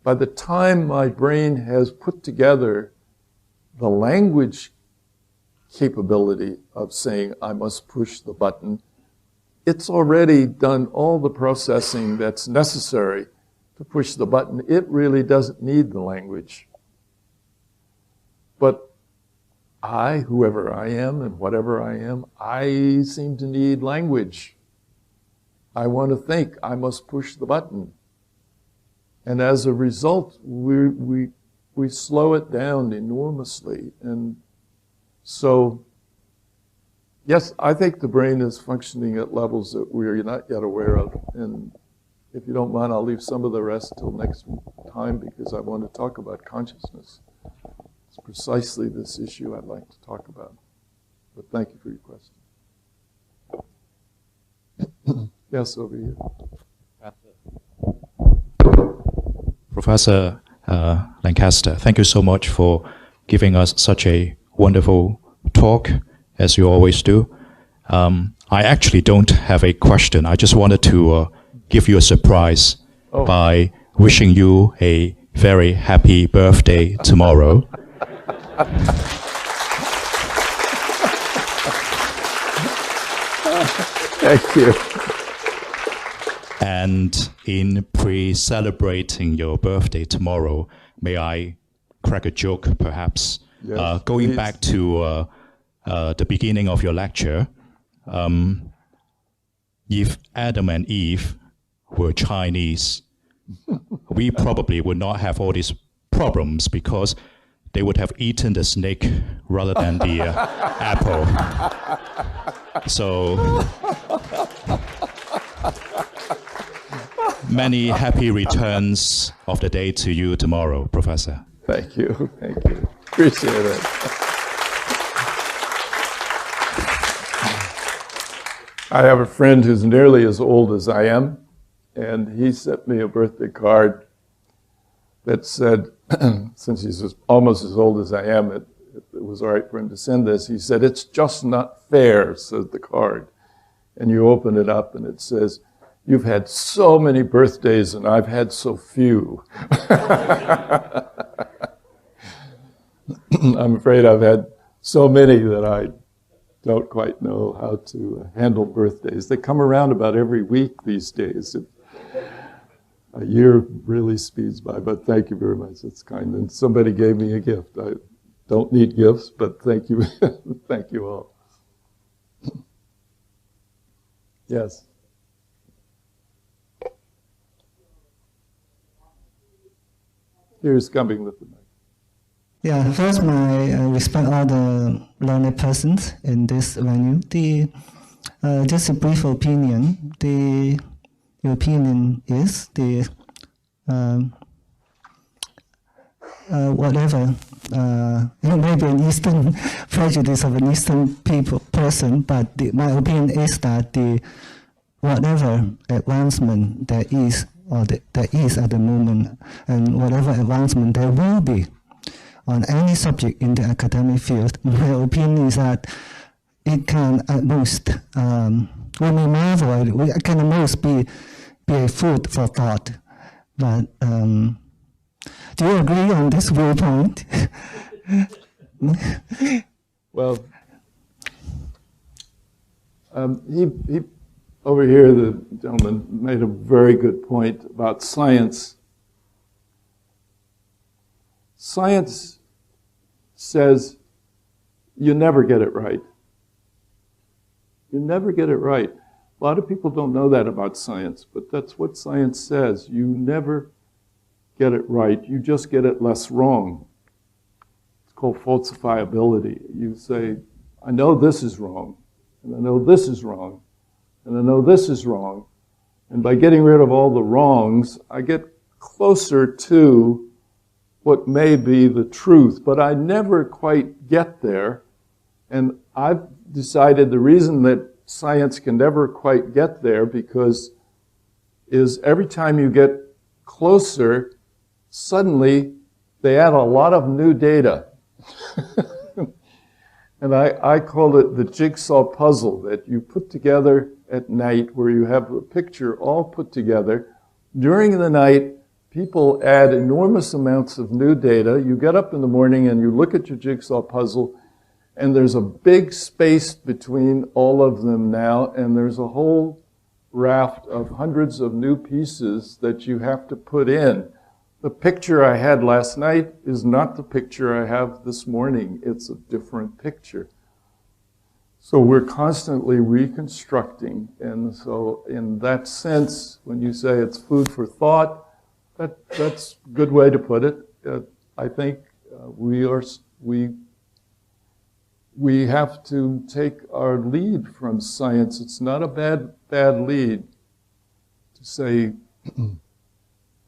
By the time my brain has put together the language capability of saying I must push the button, it's already done all the processing that's necessary to push the button. It really doesn't need the language. But I, whoever I am and whatever I am, I seem to need language. I want to think, I must push the button. And as a result, we slow it down enormously. And so, yes, I think the brain is functioning at levels that we're not yet aware of. And if you don't mind, I'll leave some of the rest till next time, because I want to talk about consciousness. It's precisely this issue I'd like to talk about. But thank you for your question. Yes, over here. Professor Lancaster, thank you so much for giving us such a wonderful talk, as you always do. I actually don't have a question. I just wanted to give you a surprise by wishing you a very happy birthday tomorrow. Thank you. And in pre-celebrating your birthday tomorrow, may I crack a joke, perhaps? Yes, going please. back to the beginning of your lecture, if Adam and Eve were Chinese, we probably would not have all these problems, because they would have eaten the snake rather than the apple. So, many happy returns of the day to you tomorrow, Professor. Thank you. Thank you. appreciate it. I have a friend who's nearly as old as I am, and he sent me a birthday card that said, since he's almost as old as I am, it was all right for him to send this. He said, "It's just not fair," says the card. And you open it up and it says, "You've had so many birthdays and I've had so few." I'm afraid I've had so many that I don't quite know how to handle birthdays. They come around about every week these days. A year really speeds by, but thank you very much. It's kind. And somebody gave me a gift. I don't need gifts, but thank you. Thank you all. Yes. Here's coming with the mic. Yeah, first, my respect all the learned persons in this venue. Just a brief opinion. The opinion is whatever. It may be an Eastern prejudice of an Eastern person, but my opinion is that whatever advancement there is, or there is at the moment, and whatever advancement there will be on any subject in the academic field, my opinion is that it can at most, we may marvel at it, it can at most be a food for thought. But do you agree on this viewpoint? Well, he over here, the gentleman made a very good point about science. Science says you never get it right. You never get it right. A lot of people don't know that about science, but that's what science says. You never get it right. You just get it less wrong. It's called falsifiability. You say, I know this is wrong, and I know this is wrong, and I know this is wrong. And by getting rid of all the wrongs, I get closer to what may be the truth, but I never quite get there. And I've decided the reason that science can never quite get there is every time you get closer, suddenly they add a lot of new data. And I call it the jigsaw puzzle that you put together at night, where you have a picture all put together. During the night, people add enormous amounts of new data. You get up in the morning and you look at your jigsaw puzzle, and there's a big space between all of them now, and there's a whole raft of hundreds of new pieces that you have to put in. The picture I had last night is not the picture I have this morning. It's a different picture. So we're constantly reconstructing, and so in that sense, when you say it's food for thought, that's a good way to put it. I think we have to take our lead from science. It's not a bad lead to say,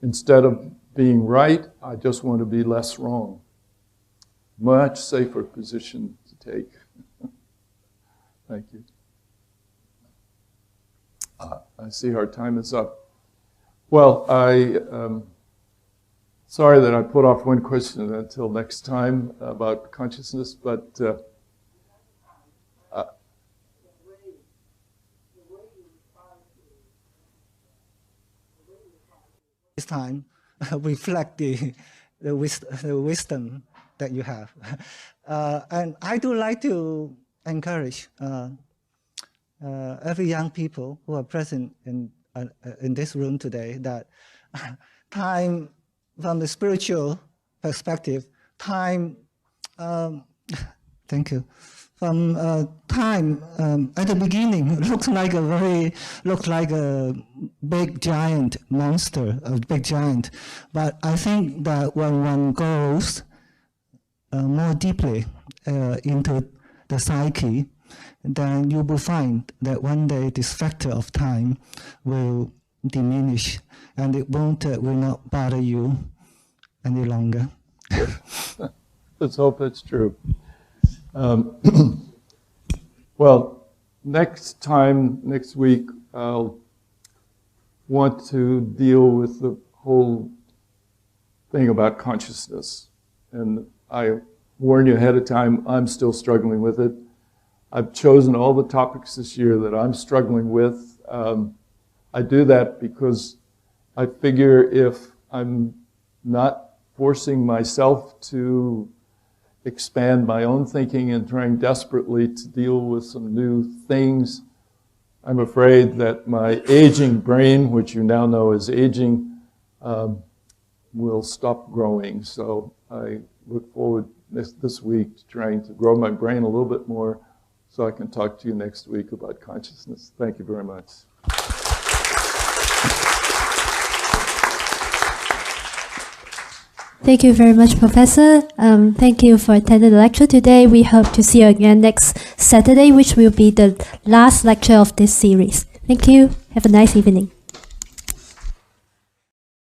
instead of being right, I just want to be less wrong. Much safer position to take. Thank you. I see our time is up. Well, sorry that I put off one question until next time about consciousness, but this time reflect the wisdom that you have. And I do like to encourage every young people who are present in this room today that time, from the spiritual perspective, time, thank you. From time at the beginning looks like a big giant monster, a big giant. But I think that when one goes more deeply into the psyche, then you will find that one day this factor of time will diminish, and it will not bother you any longer. Let's hope it's true. Well, next week, I'll want to deal with the whole thing about consciousness. And I warn you ahead of time, I'm still struggling with it. I've chosen all the topics this year that I'm struggling with. I do that because I figure if I'm not forcing myself to expand my own thinking and trying desperately to deal with some new things, I'm afraid that my aging brain, which you now know is aging, will stop growing. So I look forward this week to trying to grow my brain a little bit more so I can talk to you next week about consciousness. Thank you very much. Thank you very much, Professor. Thank you for attending the lecture today. We hope to see you again next Saturday, which will be the last lecture of this series. Thank you. Have a nice evening.